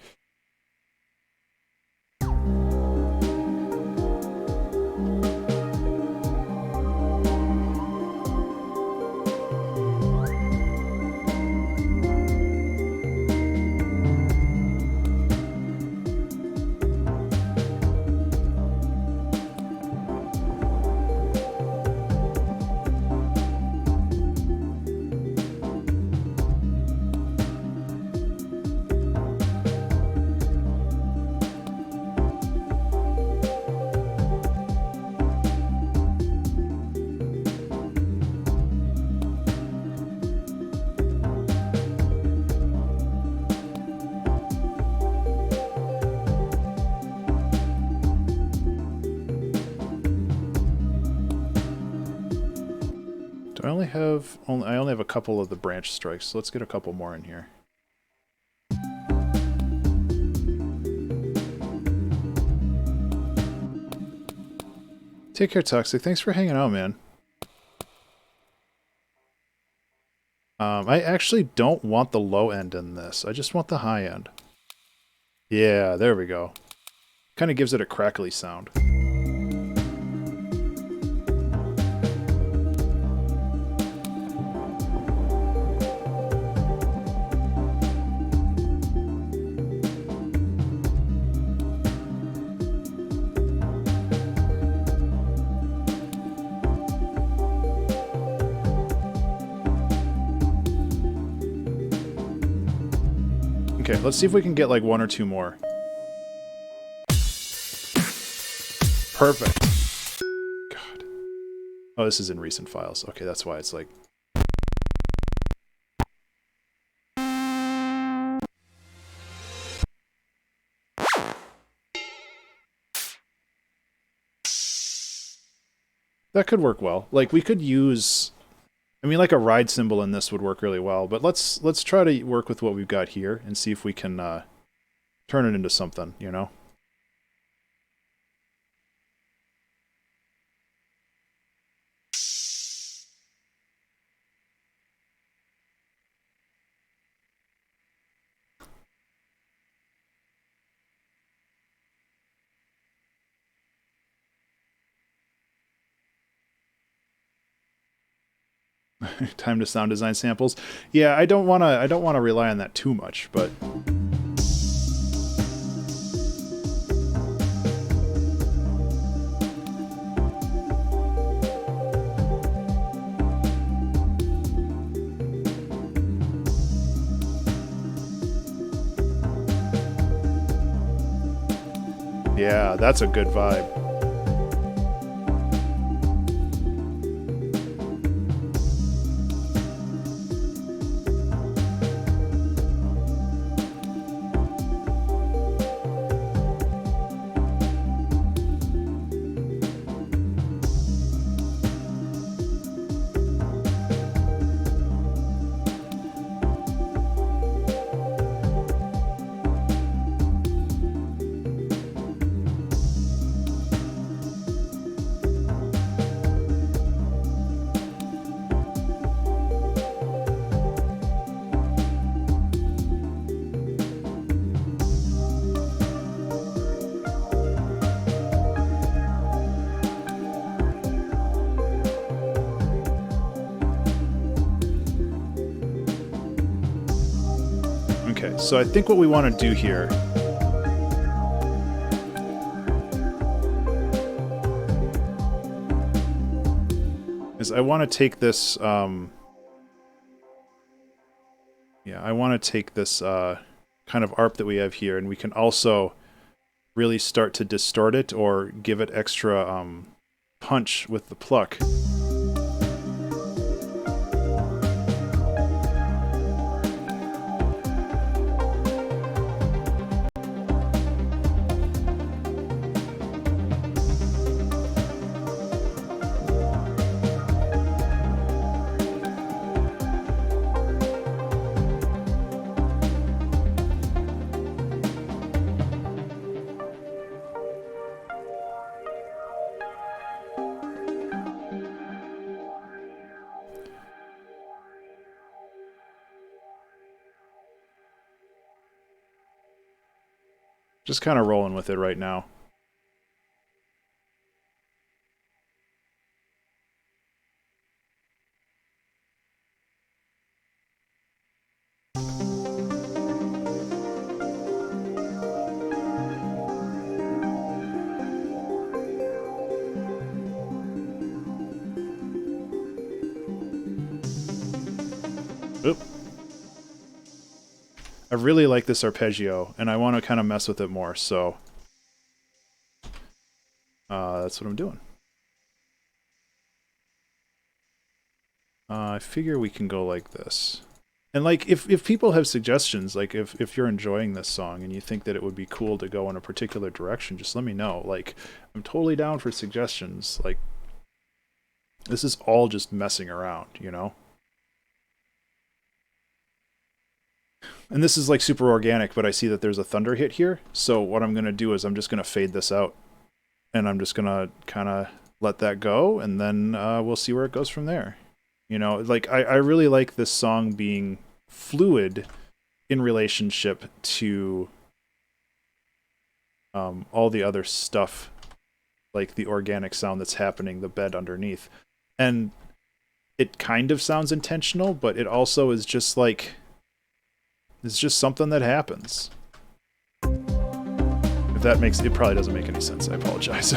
I only have a couple of the branch strikes, so let's get a couple more in here. Take care, Toxic. Thanks for hanging out, man. I actually don't want the low end in this. I just want the high end. Yeah, there we go. Kind of gives it a crackly sound. Okay, let's see if we can get like one or two more. Perfect. God. Oh, this is in recent files. Okay, that's why it's like... That could work well. Like, we could use... I mean, like a ride cymbal in this would work really well, but let's try to work with what we've got here and see if we can turn it into something, you know? Time to sound design samples. Yeah, I don't wanna rely on that too much, but yeah, that's a good vibe. Okay, so I think what we want to do here is I want to take this, yeah, I want to take this kind of ARP that we have here, and we can also really start to distort it or give it extra punch with the pluck. Just kind of rolling with it right now. Oop. I really like this arpeggio, and I want to kind of mess with it more, so that's what I'm doing. I figure we can go like this. And like, if people have suggestions, like if you're enjoying this song and you think that it would be cool to go in a particular direction, just let me know. Like, I'm totally down for suggestions. Like, this is all just messing around, you know? And this is like super organic, but I see that there's a thunder hit here. So what I'm going to do is I'm just going to fade this out. And I'm just going to kind of let that go, and then we'll see where it goes from there. You know, like, I really like this song being fluid in relationship to all the other stuff, like the organic sound that's happening, the bed underneath. And it kind of sounds intentional, but it also is just like, it's just something that happens. If that makes, it probably doesn't make any sense. I apologize.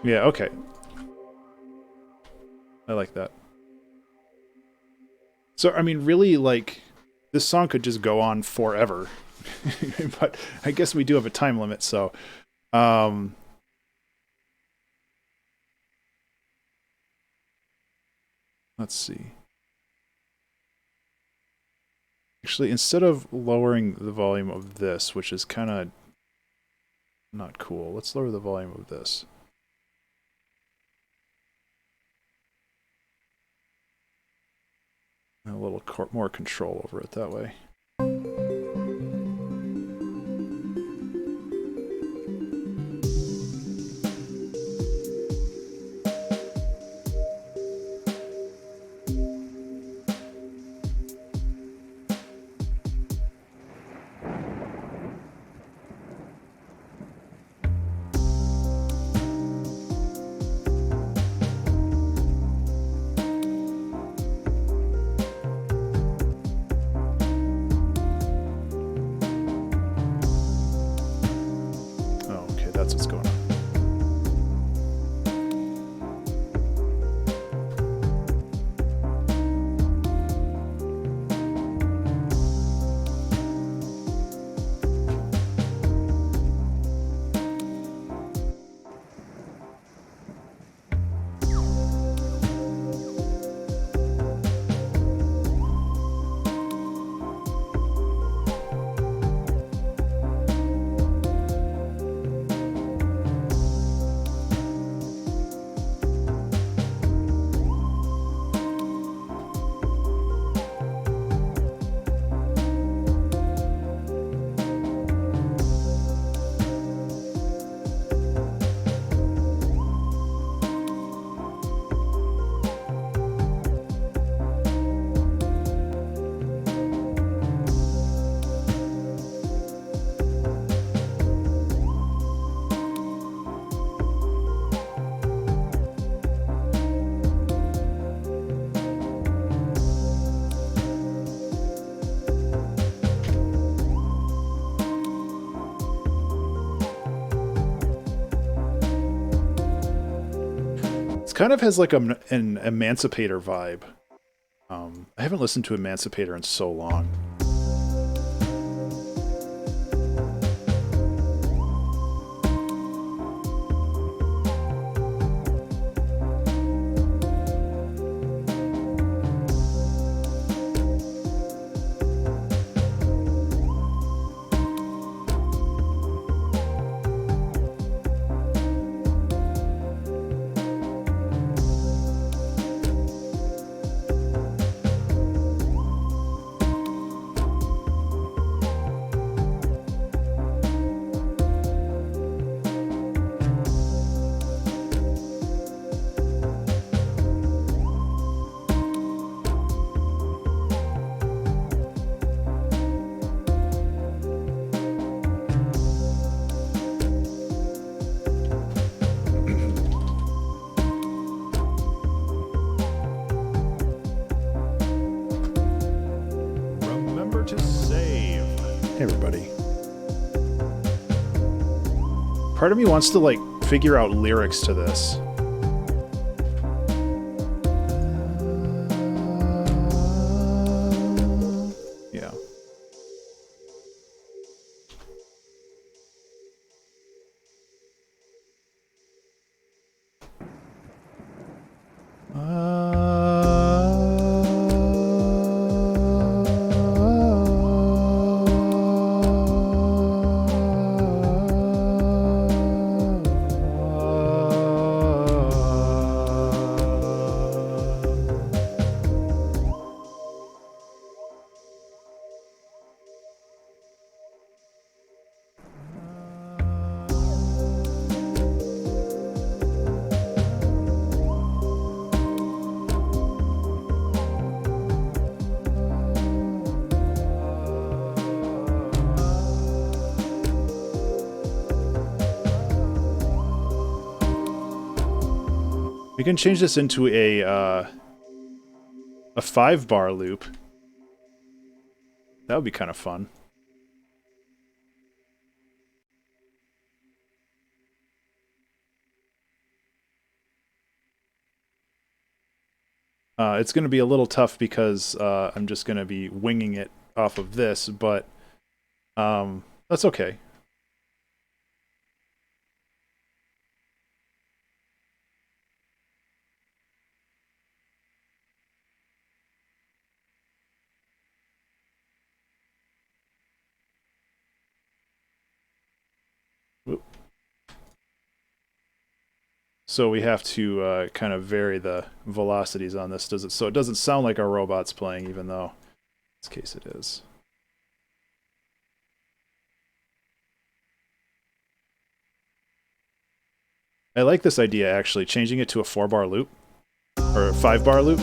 Yeah, okay. I like that. So, I mean, really, like, this song could just go on forever. But I guess we do have a time limit, so... let's see. Actually, instead of lowering the volume of this, which is kind of not cool, let's lower the volume of this. A little more control over it that way. That's what's going on. Kind of has like an Emancipator vibe. I haven't listened to Emancipator in so long. Hey everybody. Part of me wants to like figure out lyrics to this. Yeah. We can change this into a 5-bar loop. That would be kind of fun. It's going to be a little tough because I'm just going to be winging it off of this, but that's okay. So we have to kind of vary the velocities on this, so it doesn't sound like our robot's playing, even though in this case it is. I like this idea, actually, changing it to a 4-bar loop, or a 5-bar loop.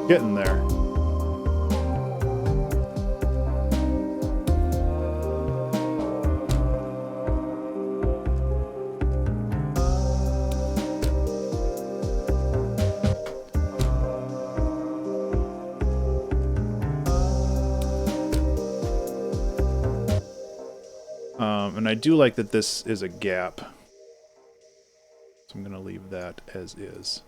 Getting there. And I do like that this is a gap. So I'm going to leave that as is.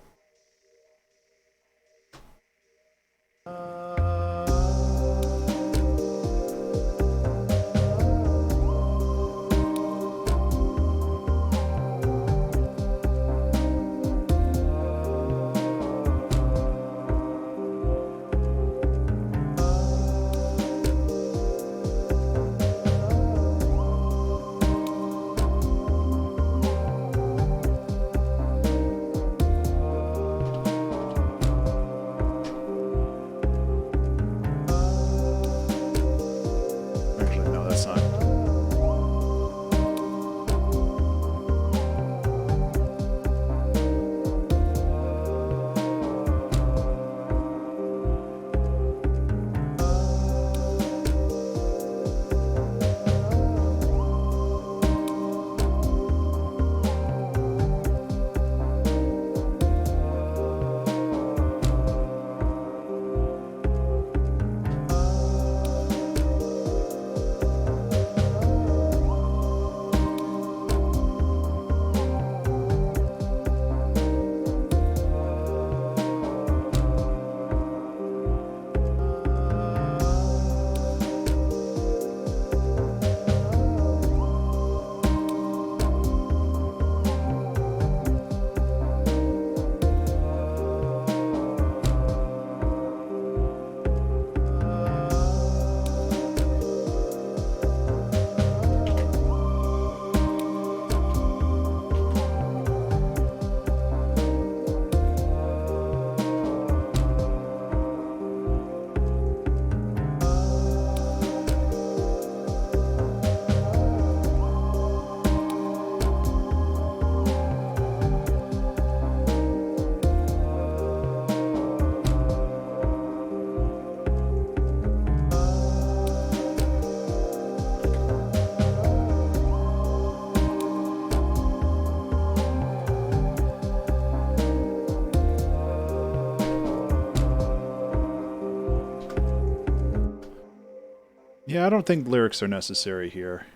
Yeah, I don't think lyrics are necessary here.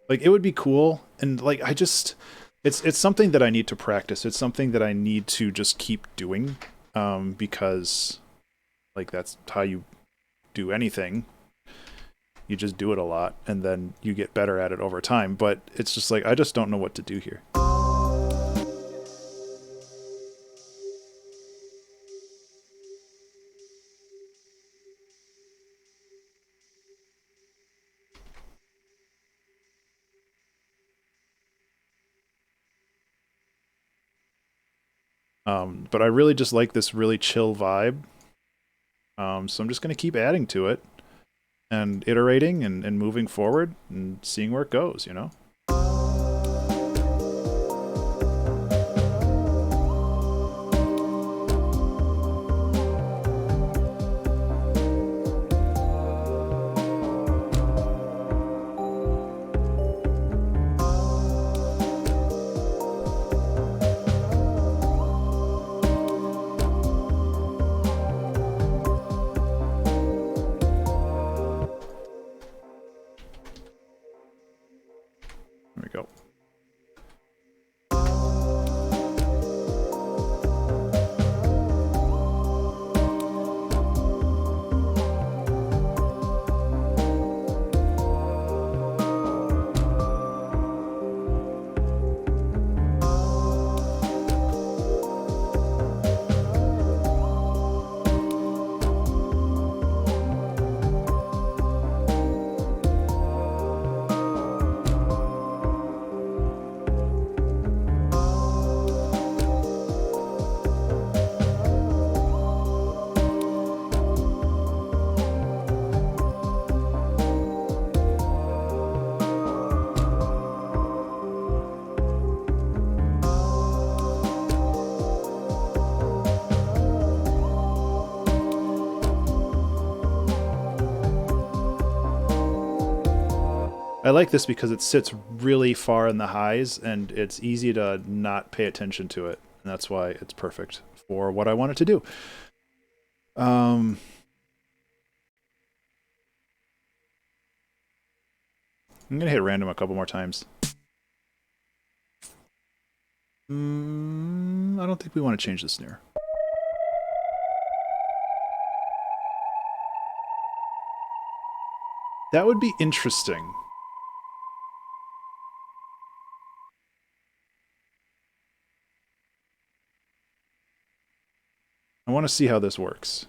Like, it would be cool, and like it's something that I need to practice. It's something that I need to just keep doing, because like that's how you do anything. You just do it a lot, and then you get better at it over time. But it's just like I just don't know what to do here. But I really just like this really chill vibe. So I'm just going to keep adding to it and iterating and moving forward and seeing where it goes, you know? There we go. I like this because it sits really far in the highs and it's easy to not pay attention to it. And that's why it's perfect for what I want it to do. I'm going to hit random a couple more times. I don't think we want to change the snare. That would be interesting. I want to see how this works.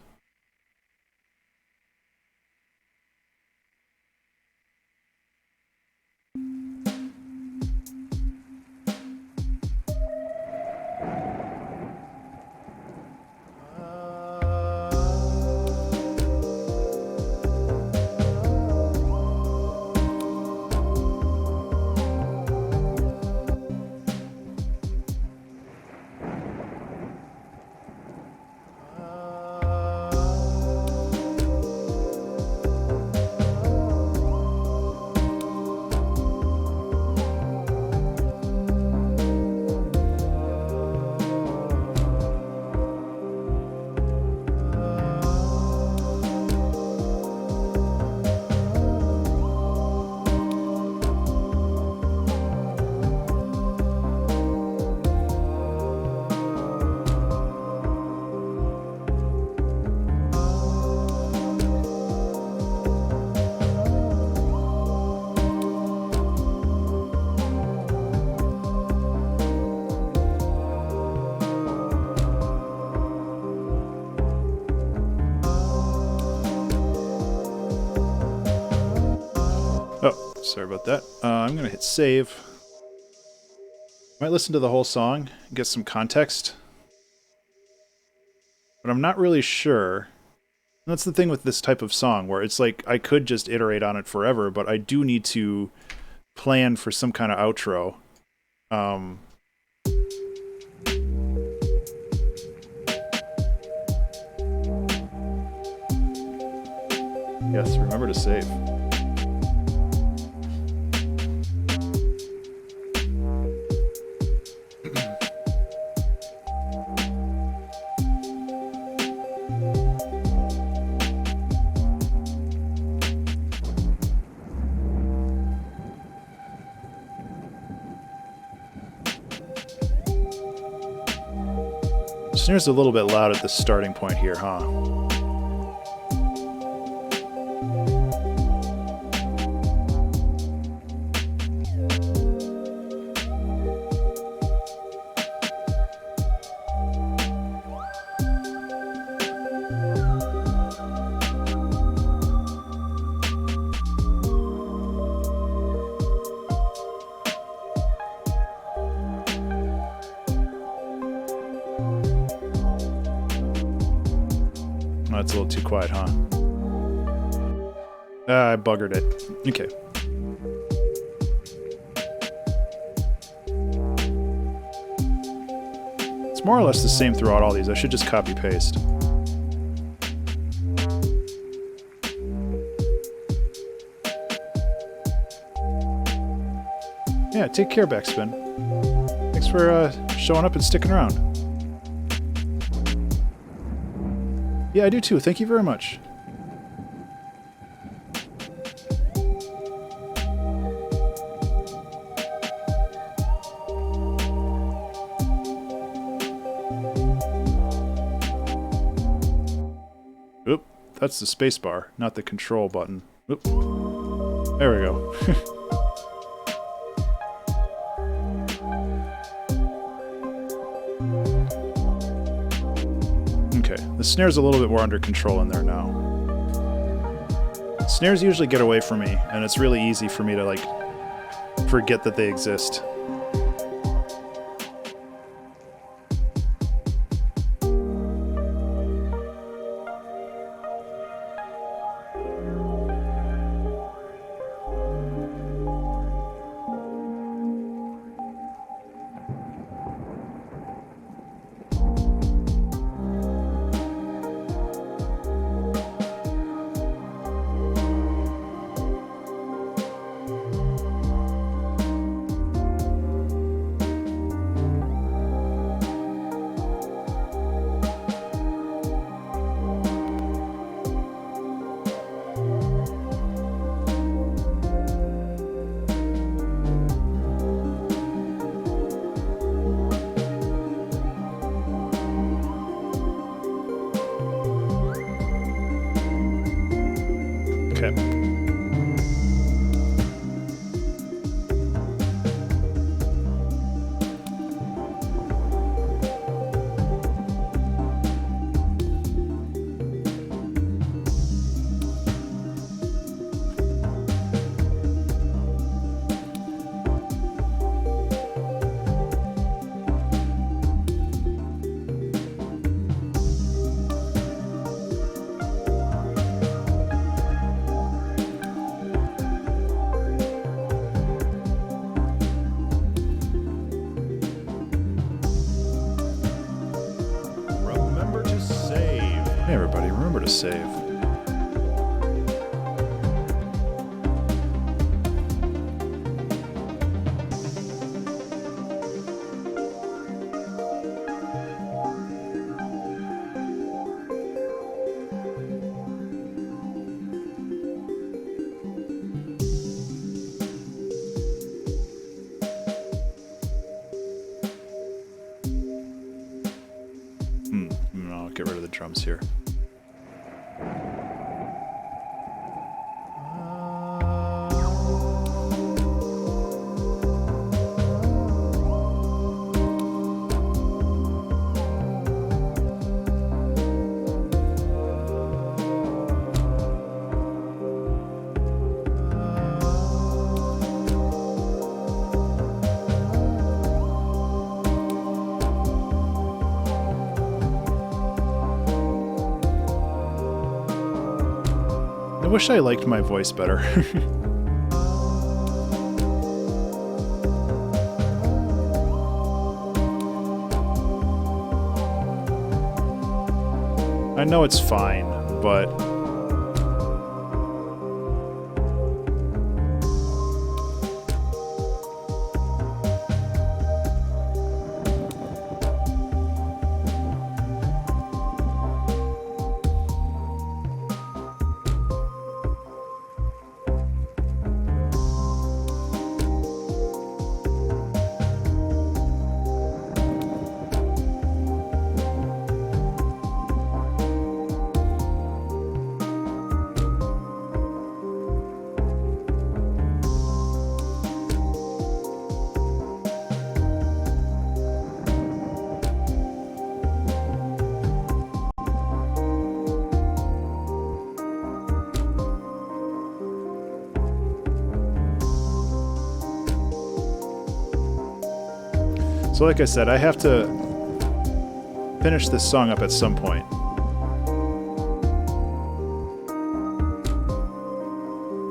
Oh, sorry about that. I'm going to hit save. Might listen to the whole song, get some context. But I'm not really sure. And that's the thing with this type of song, where it's like I could just iterate on it forever, but I do need to plan for some kind of outro. Yes, remember to save. Snare's a little bit loud at the starting point here, huh? That's a little too quiet, huh? I buggered it. Okay. It's more or less the same throughout all these. I should just copy paste. Yeah, take care, Backspin. Thanks for showing up and sticking around. Yeah, I do too. Thank you very much. Oop, that's the space bar, not the control button. Oop. There we go. The snare's a little bit more under control in there now. Snares usually get away from me, and it's really easy for me to, like, forget that they exist. Okay. Hey everybody, remember to save. I'll get rid of the drums here. I wish I liked my voice better. I know it's fine, but So like I said, I have to finish this song up at some point.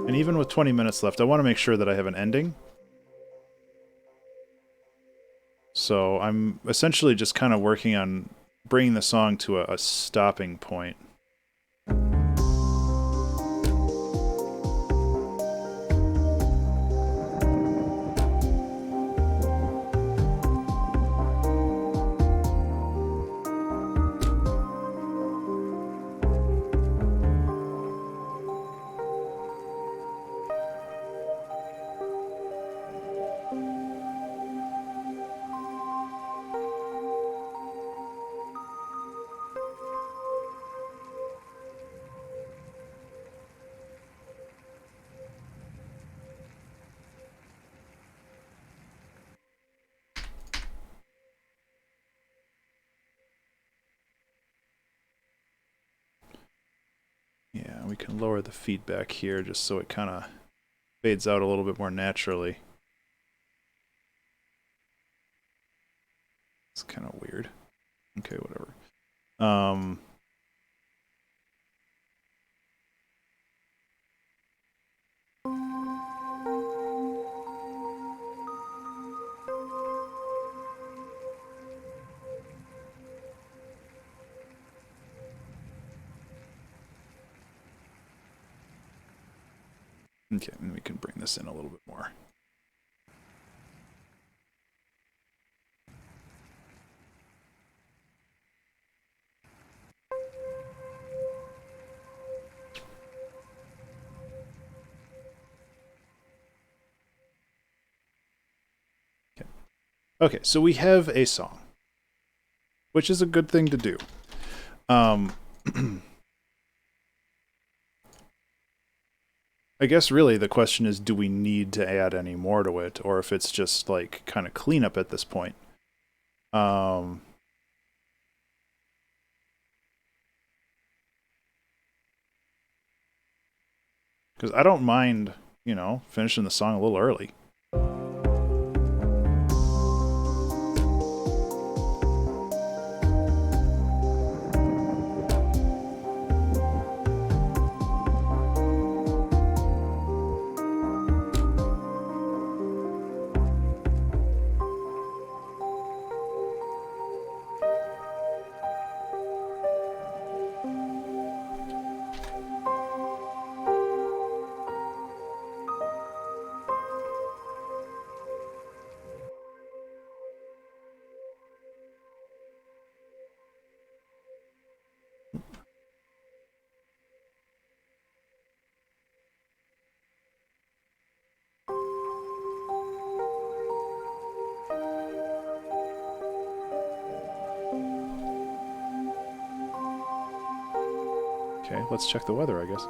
And even with 20 minutes left, I want to make sure that I have an ending. So I'm essentially just kind of working on bringing the song to a stopping point. Yeah, we can lower the feedback here just so it kind of fades out a little bit more naturally. It's kind of weird. Okay, whatever. Okay, and we can bring this in a little bit more. Okay. Okay, so we have a song, which is a good thing to do. I guess really the question is, do we need to add any more to it, or if it's just like kind of cleanup at this point? Because I don't mind, you know, finishing the song a little early. Okay, let's check the weather, I guess.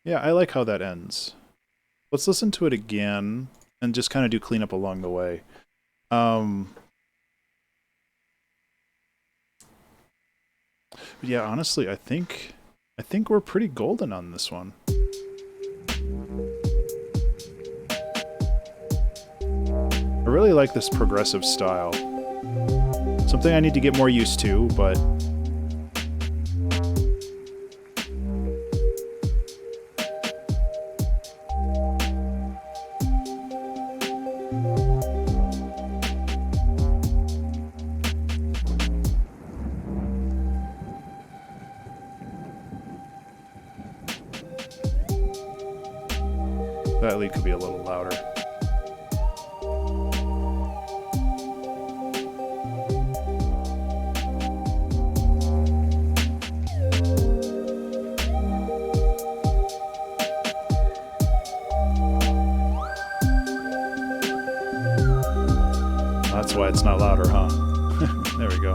Yeah, I like how that ends. Let's listen to it again and just kind of do cleanup along the way. Yeah, honestly, I think we're pretty golden on this one. I really like this progressive style. Something I need to get more used to, but that lead could be a little louder. That's why it's not louder, huh? There we go.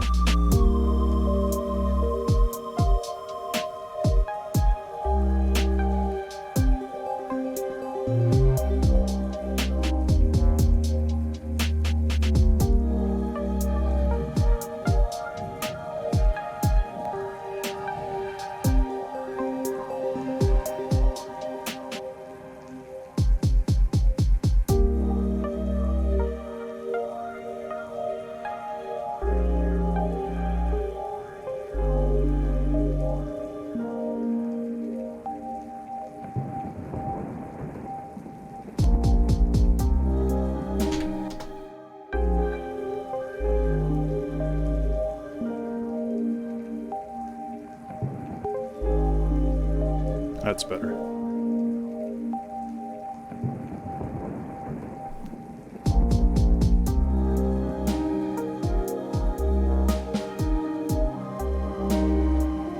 That's better.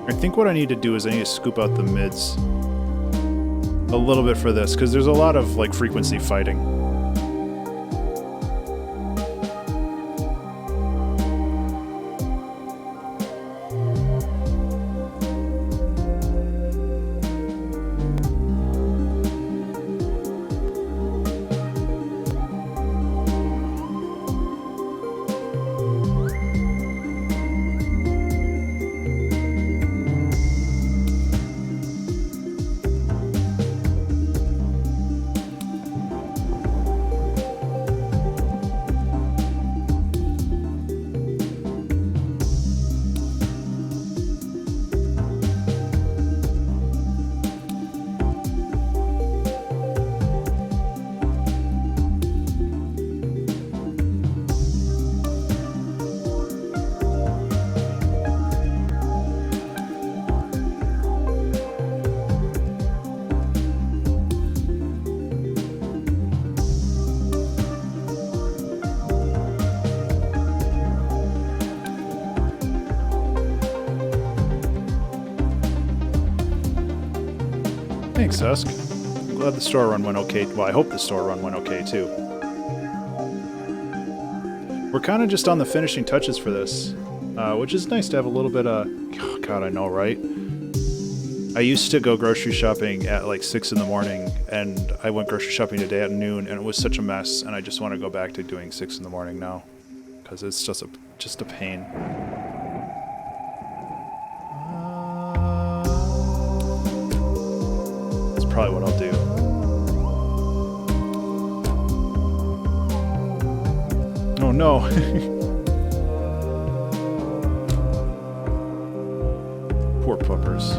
I think what I need to do is I need to scoop out the mids a little bit for this, because there's a lot of like frequency fighting. Thanks, Husk. I'm glad the store run went okay. Well, I hope the store run went okay, too. We're kind of just on the finishing touches for this, which is nice to have a little bit of... Oh, God, I know, right? I used to go grocery shopping at like 6 in the morning, and I went grocery shopping today at noon, and it was such a mess, and I just want to go back to doing 6 in the morning now, because it's just a pain. Probably what I'll do. Oh no. Poor puppers.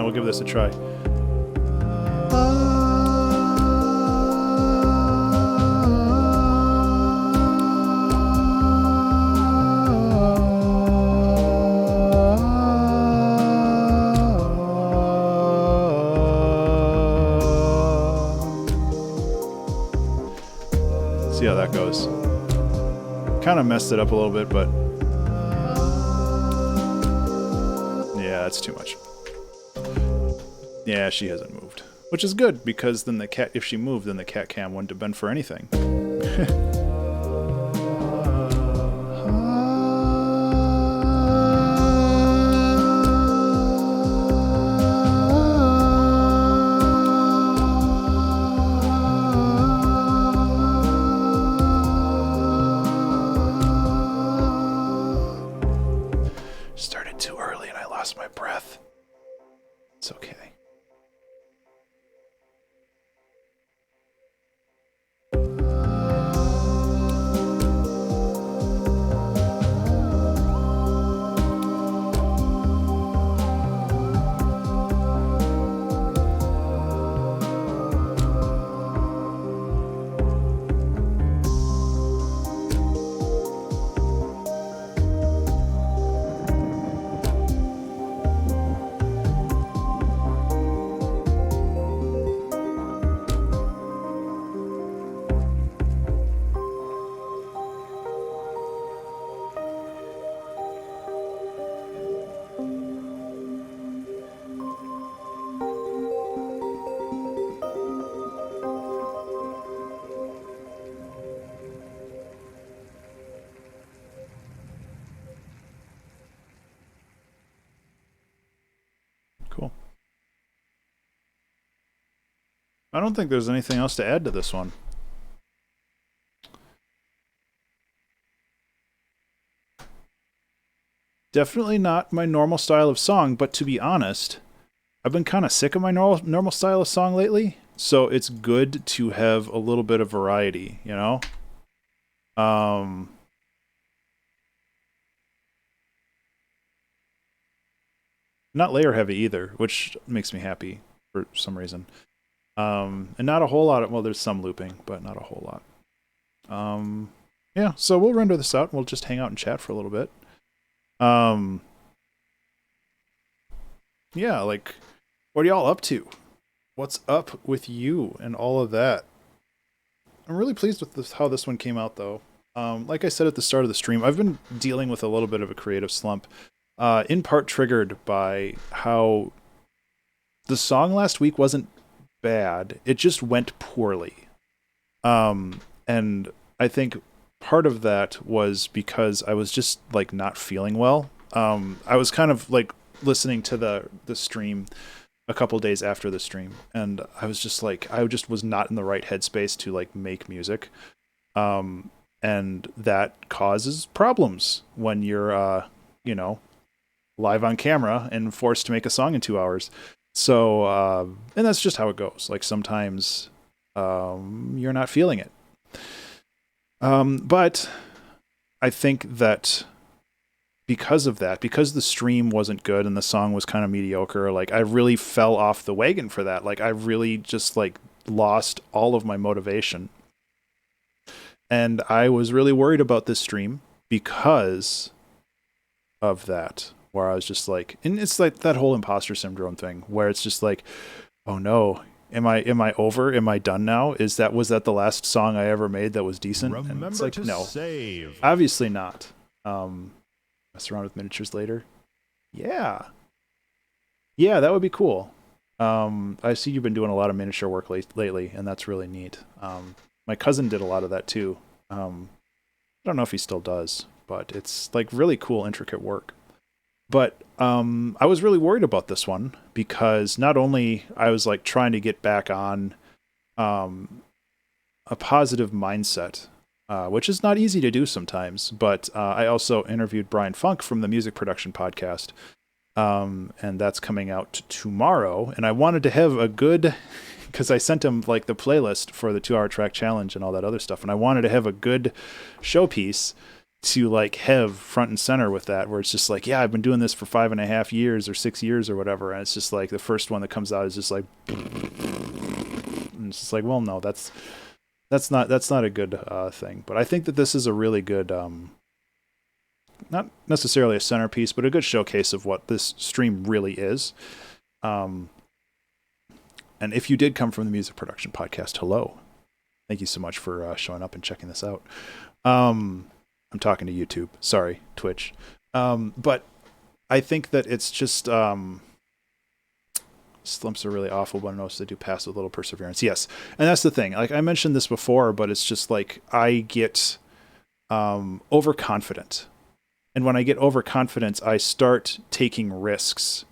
We'll give this a try. See how that goes. Kind of messed it up a little bit, but yeah, it's too much. Yeah, she hasn't moved. Which is good, because then the cat, if she moved, then the cat cam wouldn't have been for anything. Started too early and I lost my breath. It's okay. I don't think there's anything else to add to this one. Definitely not my normal style of song, but to be honest, I've been kind of sick of my normal style of song lately, so it's good to have a little bit of variety, you know? Not layer heavy either, which makes me happy for some reason. And not a whole lot of, well, there's some looping, but not a whole lot. Yeah, so we'll render this out and we'll just hang out and chat for a little bit. Yeah, like, what are y'all up to? What's up with you and all of that? I'm really pleased with this, how this one came out, though. Like I said at the start of the stream, I've been dealing with a little bit of a creative slump, in part triggered by how the song last week wasn't bad. It just went poorly. And I think part of that was because I was just like not feeling well. I was kind of like listening to the stream a couple days after the stream, and I was just like, I just was not in the right headspace to like make music. And that causes problems when you're, you know, live on camera and forced to make a song in 2 hours. So, and that's just how it goes. Like sometimes, you're not feeling it. But I think that because of that, because the stream wasn't good and the song was kind of mediocre, like I really fell off the wagon for that. Like I really just like lost all of my motivation. And I was really worried about this stream because of that, where I was just like, and it's like that whole imposter syndrome thing where it's just like, oh no, am I over? Am I done now? Was that the last song I ever made that was decent? Remember and it's like, to no, save. obviously not. Mess around with miniatures later. Yeah, that would be cool. I see you've been doing a lot of miniature work lately, and that's really neat. My cousin did a lot of that too. I don't know if he still does, but it's like really cool, intricate work. But I was really worried about this one because not only I was like trying to get back on a positive mindset, which is not easy to do sometimes, but I also interviewed Brian Funk from the Music Production Podcast, and that's coming out tomorrow. And I wanted to have a good, because I sent him like the playlist for the 2-hour track challenge and all that other stuff, and I wanted to have a good showpiece to like have front and center with that, where it's just like, yeah, I've been doing this for 5.5 years or 6 years or whatever, and it's just like the first one that comes out is just like, and it's just like, well, no, that's not a good thing. But I think that this is a really good, not necessarily a centerpiece, but a good showcase of what this stream really is. And if you did come from the Music Production Podcast, hello. Thank you so much for showing up and checking this out. I'm talking to YouTube. Sorry, Twitch. But I think that it's just slumps are really awful, but I notice they do pass with a little perseverance. Yes, and that's the thing. Like I mentioned this before, but it's just like I get overconfident. And when I get overconfident, I start taking risks.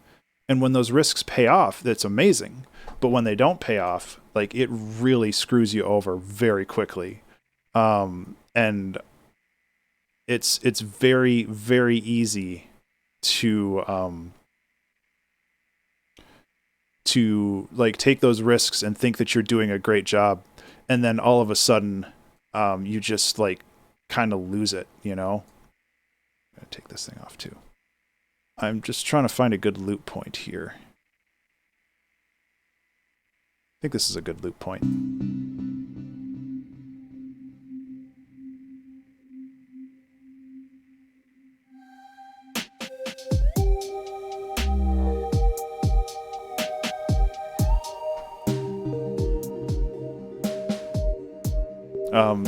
And when those risks pay off, that's amazing. But when they don't pay off, like it really screws you over very quickly. And it's very, very easy to like take those risks and think that you're doing a great job, and then all of a sudden you just like kind of lose it, you know? I'm gonna take this thing off too. I'm just trying to find a good loop point here. I think this is a good loop point.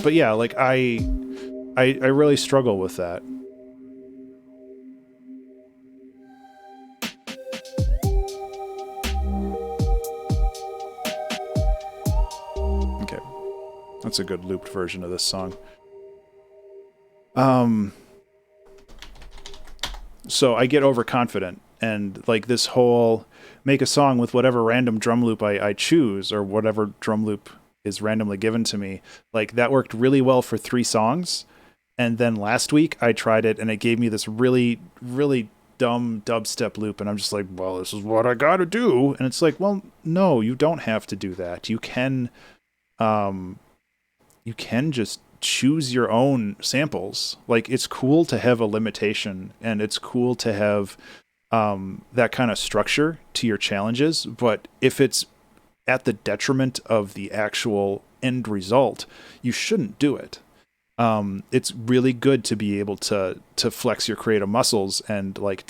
But yeah, like I really struggle with that. Okay, that's a good looped version of this song. So I get overconfident, And like this whole make a song with whatever random drum loop I choose, or whatever drum loop is randomly given to me, like that worked really well for 3 songs. And then last week I tried it and it gave me this really, really dumb dubstep loop. And I'm just like, well, this is what I got to do. And it's like, well, no, you don't have to do that. You can just choose your own samples. Like it's cool to have a limitation, and it's cool to have that kind of structure to your challenges. But if it's at the detriment of the actual end result, you shouldn't do it. It's really good to be able to flex your creative muscles and like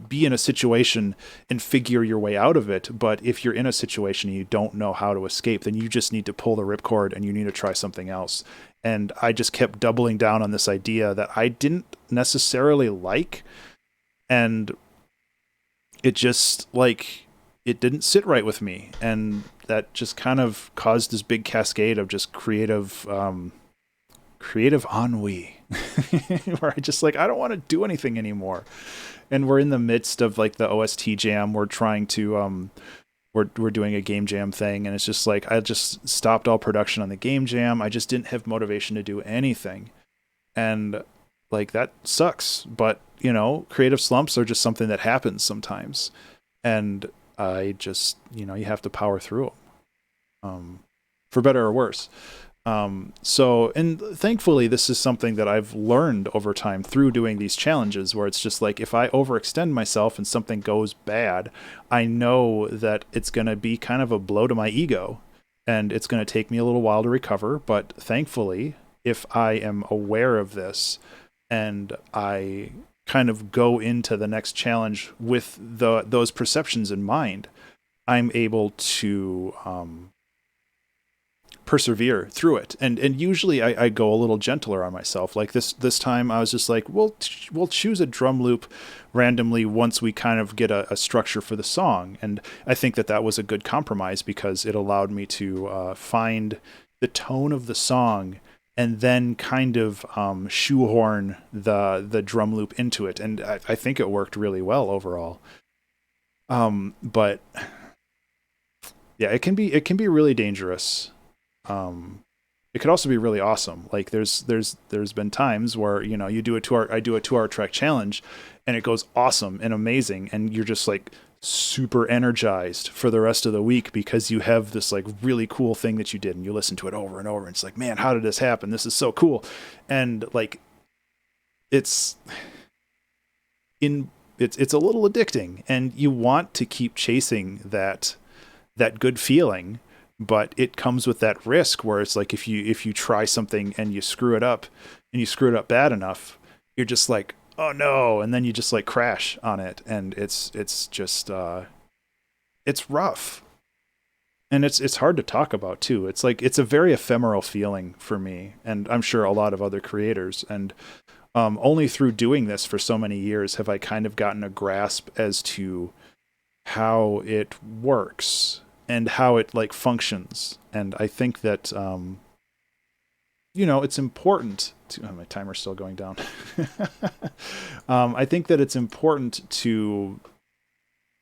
be in a situation and figure your way out of it. But if you're in a situation and you don't know how to escape, then you just need to pull the ripcord and you need to try something else. And I just kept doubling down on this idea that I didn't necessarily like, and it just like it didn't sit right with me, and that just kind of caused this big cascade of just creative ennui where I just like I don't want to do anything anymore. And we're in the midst of like the OST jam. We're trying to we're doing a game jam thing, and it's just like I just stopped all production on the game jam. I just didn't have motivation to do anything, and like that sucks. But you know, creative slumps are just something that happens sometimes, and I just, you know, you have to power through them, for better or worse. So, and thankfully this is something that I've learned over time through doing these challenges, where it's just like, if I overextend myself and something goes bad, I know that it's going to be kind of a blow to my ego, and it's going to take me a little while to recover. But thankfully, if I am aware of this and I kind of go into the next challenge with those perceptions in mind, I'm able to, persevere through it. And usually I go a little gentler on myself. Like this time I was just like, we'll choose a drum loop randomly once we kind of get a structure for the song. And I think that was a good compromise, because it allowed me to find the tone of the song and then kind of shoehorn the drum loop into it. And I think it worked really well overall. But yeah, it can be really dangerous. It could also be really awesome. Like there's been times where, you know, I do a 2-hour track challenge and it goes awesome and amazing, and you're just like super energized for the rest of the week because you have this like really cool thing that you did, and you listen to it over and over, and it's like, man, how did this happen? This is so cool. And like it's a little addicting, and you want to keep chasing that good feeling. But it comes with that risk where it's like, if you try something and you screw it up, and you screw it up bad enough, you're just like, oh no, and then you just like crash on it, and it's just it's rough, and it's hard to talk about too. It's like it's a very ephemeral feeling for me, and I'm sure a lot of other creators. And only through doing this for so many years have I kind of gotten a grasp as to how it works and how it like functions. And I think that, you know, it's important to, my timer's still going down. I think that it's important to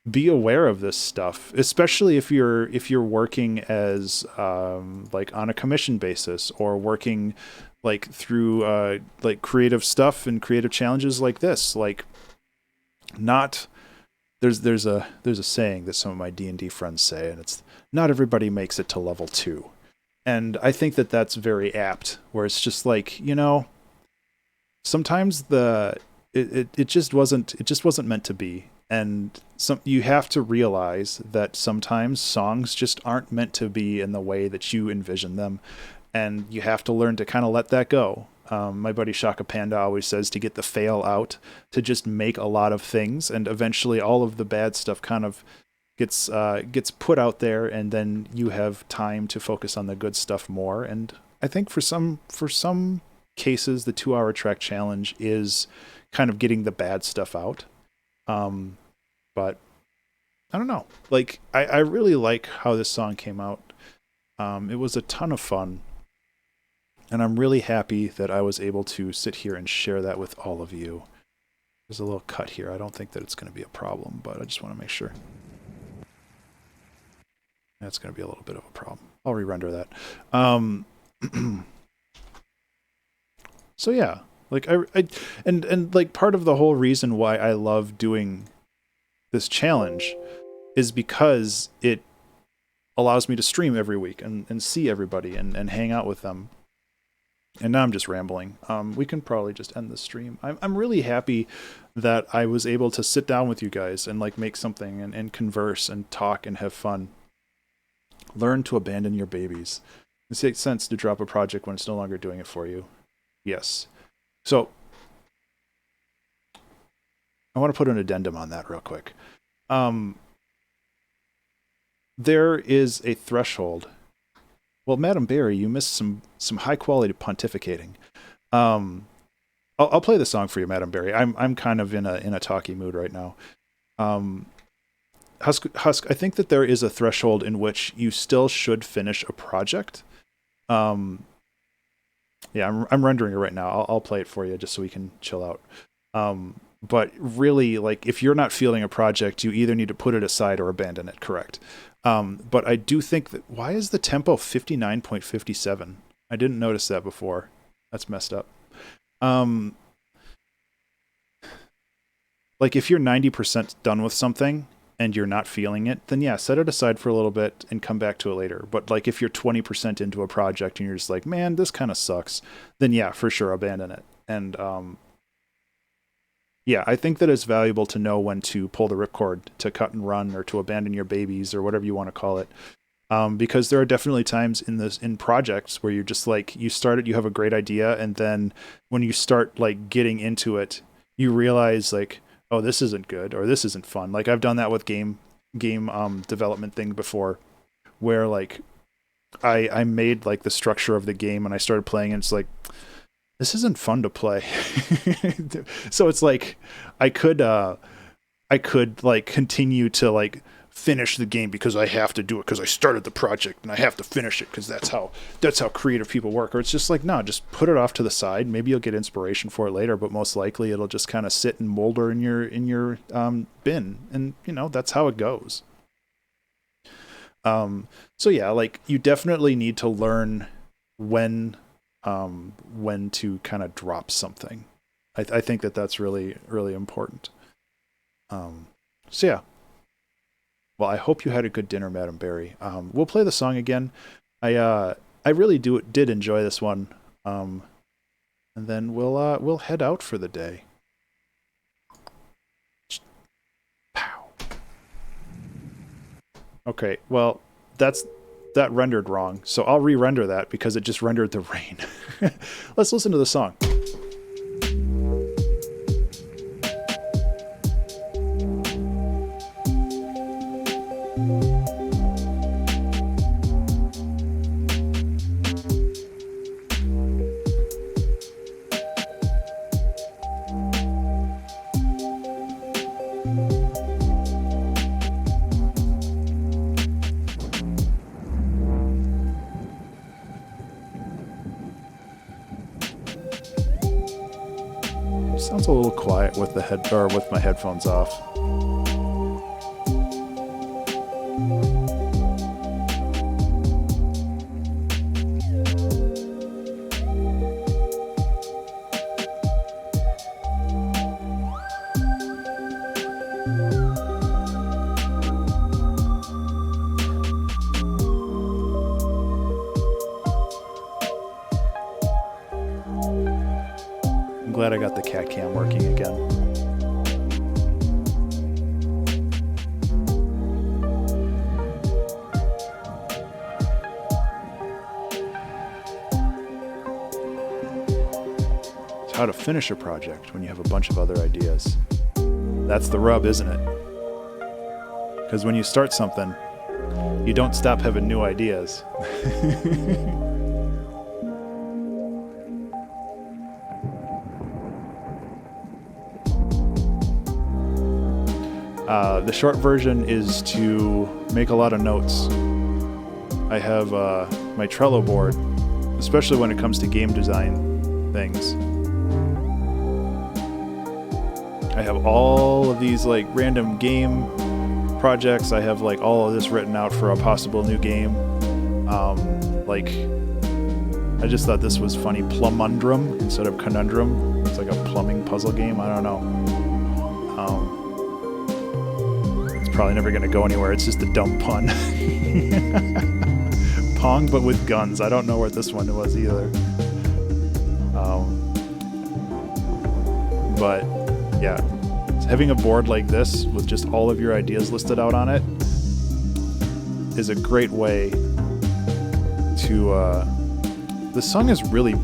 be aware of this stuff, especially if you're working as, like on a commission basis, or working like through, like creative stuff and creative challenges like this. Like not, there's a saying that some of my D&D friends say, and it's, not everybody makes it to level 2. And I think that that's very apt, where it's just like, you know, sometimes it just wasn't meant to be. And you have to realize that sometimes songs just aren't meant to be in the way that you envision them. And you have to learn to kind of let that go. My buddy Shaka Panda always says to get the fail out, to just make a lot of things, and eventually all of the bad stuff kind of gets put out there, and then you have time to focus on the good stuff more. And I think for some cases, the 2-hour track challenge is kind of getting the bad stuff out. But I don't know. Like I really like how this song came out. It was a ton of fun. And I'm really happy that I was able to sit here and share that with all of you. There's a little cut here. I don't think that it's going to be a problem, but I just want to make sure. That's going to be a little bit of a problem. I'll re-render that. So yeah, like and like part of the whole reason why I love doing this challenge is because it allows me to stream every week and see everybody and hang out with them. And now I'm just rambling. We can probably just end the stream. I'm really happy that I was able to sit down with you guys and like make something and converse and talk and have fun. Learn to abandon your babies. It makes sense to drop a project when it's no longer doing it for you. Yes. So I want to put an addendum on that real quick. There is a threshold. Well, Madam Barry, you missed some high quality pontificating. I'll play the song for you, Madam Barry. I'm kind of in a talky mood right now. Husk, I think that there is a threshold in which you still should finish a project. Yeah, I'm rendering it right now. I'll play it for you just so we can chill out. But really, like, if you're not feeling a project, you either need to put it aside or abandon it, correct? But I do think that, why is the tempo 59.57? I didn't notice that before. That's messed up. Like, if you're 90% done with something and you're not feeling it, then yeah, set it aside for a little bit and come back to it later. But like, if you're 20% into a project and you're just like, man, this kind of sucks, then yeah, for sure, abandon it. And yeah, I think that it's valuable to know when to pull the ripcord, to cut and run, or to abandon your babies, or whatever you want to call it. Because there are definitely times in projects where you're just like, you start it, you have a great idea, and then when you start like getting into it, you realize like, oh, this isn't good, or this isn't fun. Like, I've done that with game development thing before, where like I made like the structure of the game and I started playing and it's like, this isn't fun to play. So it's like I could like continue to like finish the game because I have to do it because I started the project and I have to finish it because that's how creative people work. Or it's just like, no, just put it off to the side. Maybe you'll get inspiration for it later, but most likely it'll just kind of sit and molder in your bin, and you know, that's how it goes. So yeah, like, you definitely need to learn when to kind of drop something. I think that that's really, really important. So yeah. Well, I hope you had a good dinner, Madam Barry. We'll play the song again. I really did enjoy this one. And then we'll head out for the day. Pow. Okay, well, that rendered wrong, so I'll re-render that because it just rendered the rain. Let's listen to the song. Sounds a little quiet with with my headphones off. Glad I got the cat cam working again. It's how to finish a project when you have a bunch of other ideas. That's the rub, isn't it? Because when you start something, you don't stop having new ideas. The short version is to make a lot of notes. I have my Trello board, especially when it comes to game design things. I have all of these like random game projects. I have like all of this written out for a possible new game. Like, I just thought this was funny. Plumundrum instead of conundrum. It's like a plumbing puzzle game. I don't know. It's probably never going to go anywhere. It's just a dumb pun. Pong, but with guns. I don't know what this one was either. But yeah, having a board like this with just all of your ideas listed out on it is a great way to. The song is really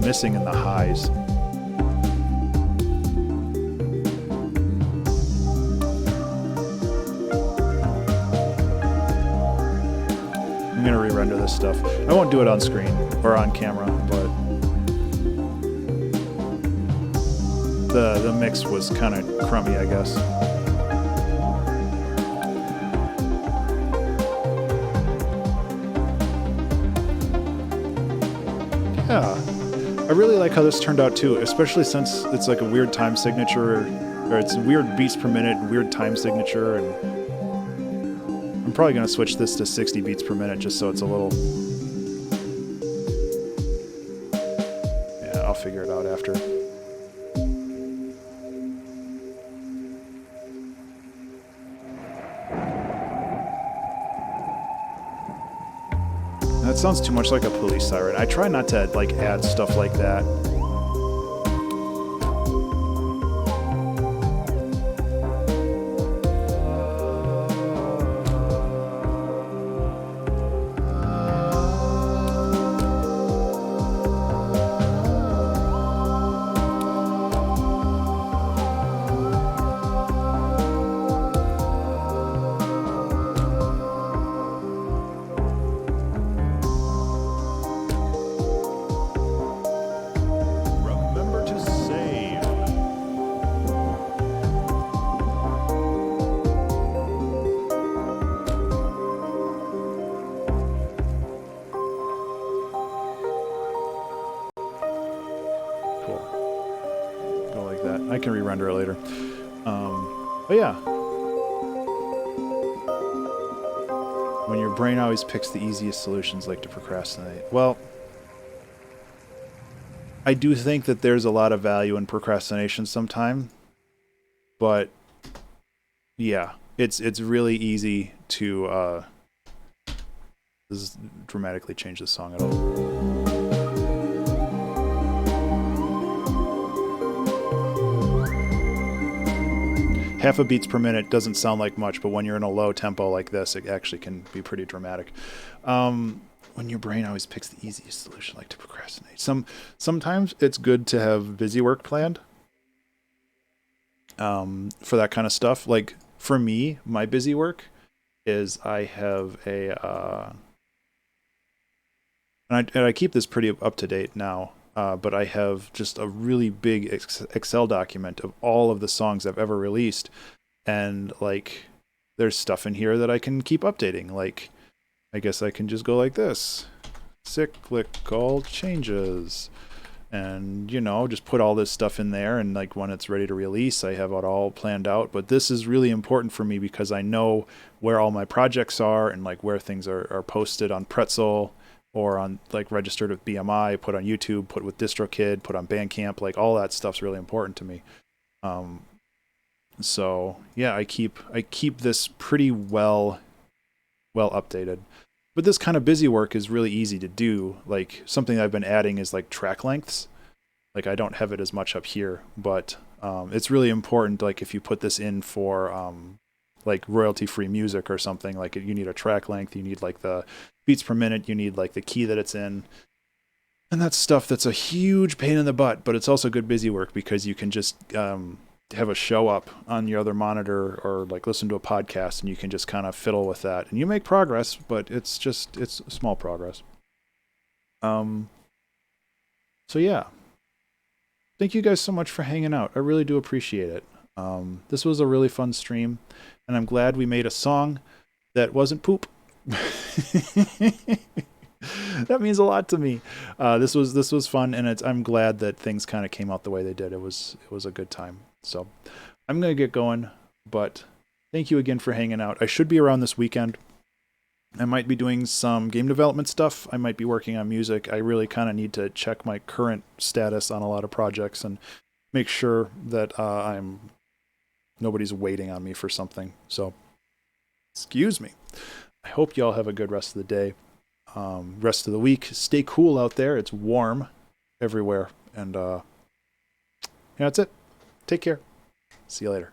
missing in the highs. I'm gonna re-render this stuff. I won't do it on screen or on camera, but the mix was kind of crummy, I guess. Yeah, I really like how this turned out too, especially since it's like a weird time signature, or it's weird beats per minute, weird time signature, and I'm probably going to switch this to 60 beats per minute just so it's a little... Yeah, I'll figure it out after. That sounds too much like a police siren. I try not to like add stuff like that. I can re-render it later. But yeah. When your brain always picks the easiest solutions, like to procrastinate. Well, I do think that there's a lot of value in procrastination sometime. But yeah, it's really easy to this is dramatically change the song at all. Half a beats per minute doesn't sound like much, but when you're in a low tempo like this, it actually can be pretty dramatic. When your brain always picks the easiest solution, like to procrastinate. Sometimes it's good to have busy work planned for that kind of stuff. Like for me, my busy work is I have a and I keep this pretty up to date now. But I have just a really big Excel document of all of the songs I've ever released. And, like, there's stuff in here that I can keep updating. Like, I guess I can just go like this. Cyclical changes. And, you know, just put all this stuff in there. And, like, when it's ready to release, I have it all planned out. But this is really important for me because I know where all my projects are and, like, where things are posted on Pretzel, or on like registered with BMI, put on YouTube, put with DistroKid, put on Bandcamp, like all that stuff's really important to me. So yeah, I keep this pretty well updated. But this kind of busy work is really easy to do. Like something I've been adding is like track lengths. Like I don't have it as much up here, but it's really important. Like if you put this in for like royalty-free music or something, like you need a track length, you need like the beats per minute, you need like the key that it's in. And that's stuff that's a huge pain in the butt, but it's also good busy work because you can just have a show up on your other monitor or like listen to a podcast and you can just kind of fiddle with that. And you make progress, but it's small progress. So yeah. Thank you guys so much for hanging out. I really do appreciate it. This was a really fun stream, and I'm glad we made a song that wasn't poop. That means a lot to me. This was fun, and I'm glad that things kind of came out the way they did. It was a good time. So I'm going to get going, but thank you again for hanging out. I should be around this weekend. I might be doing some game development stuff. I might be working on music. I really kind of need to check my current status on a lot of projects and make sure that nobody's waiting on me for something. So, excuse me. I hope y'all have a good rest of the day, rest of the week. Stay cool out there. It's warm everywhere. And yeah, that's it. Take care. See you later.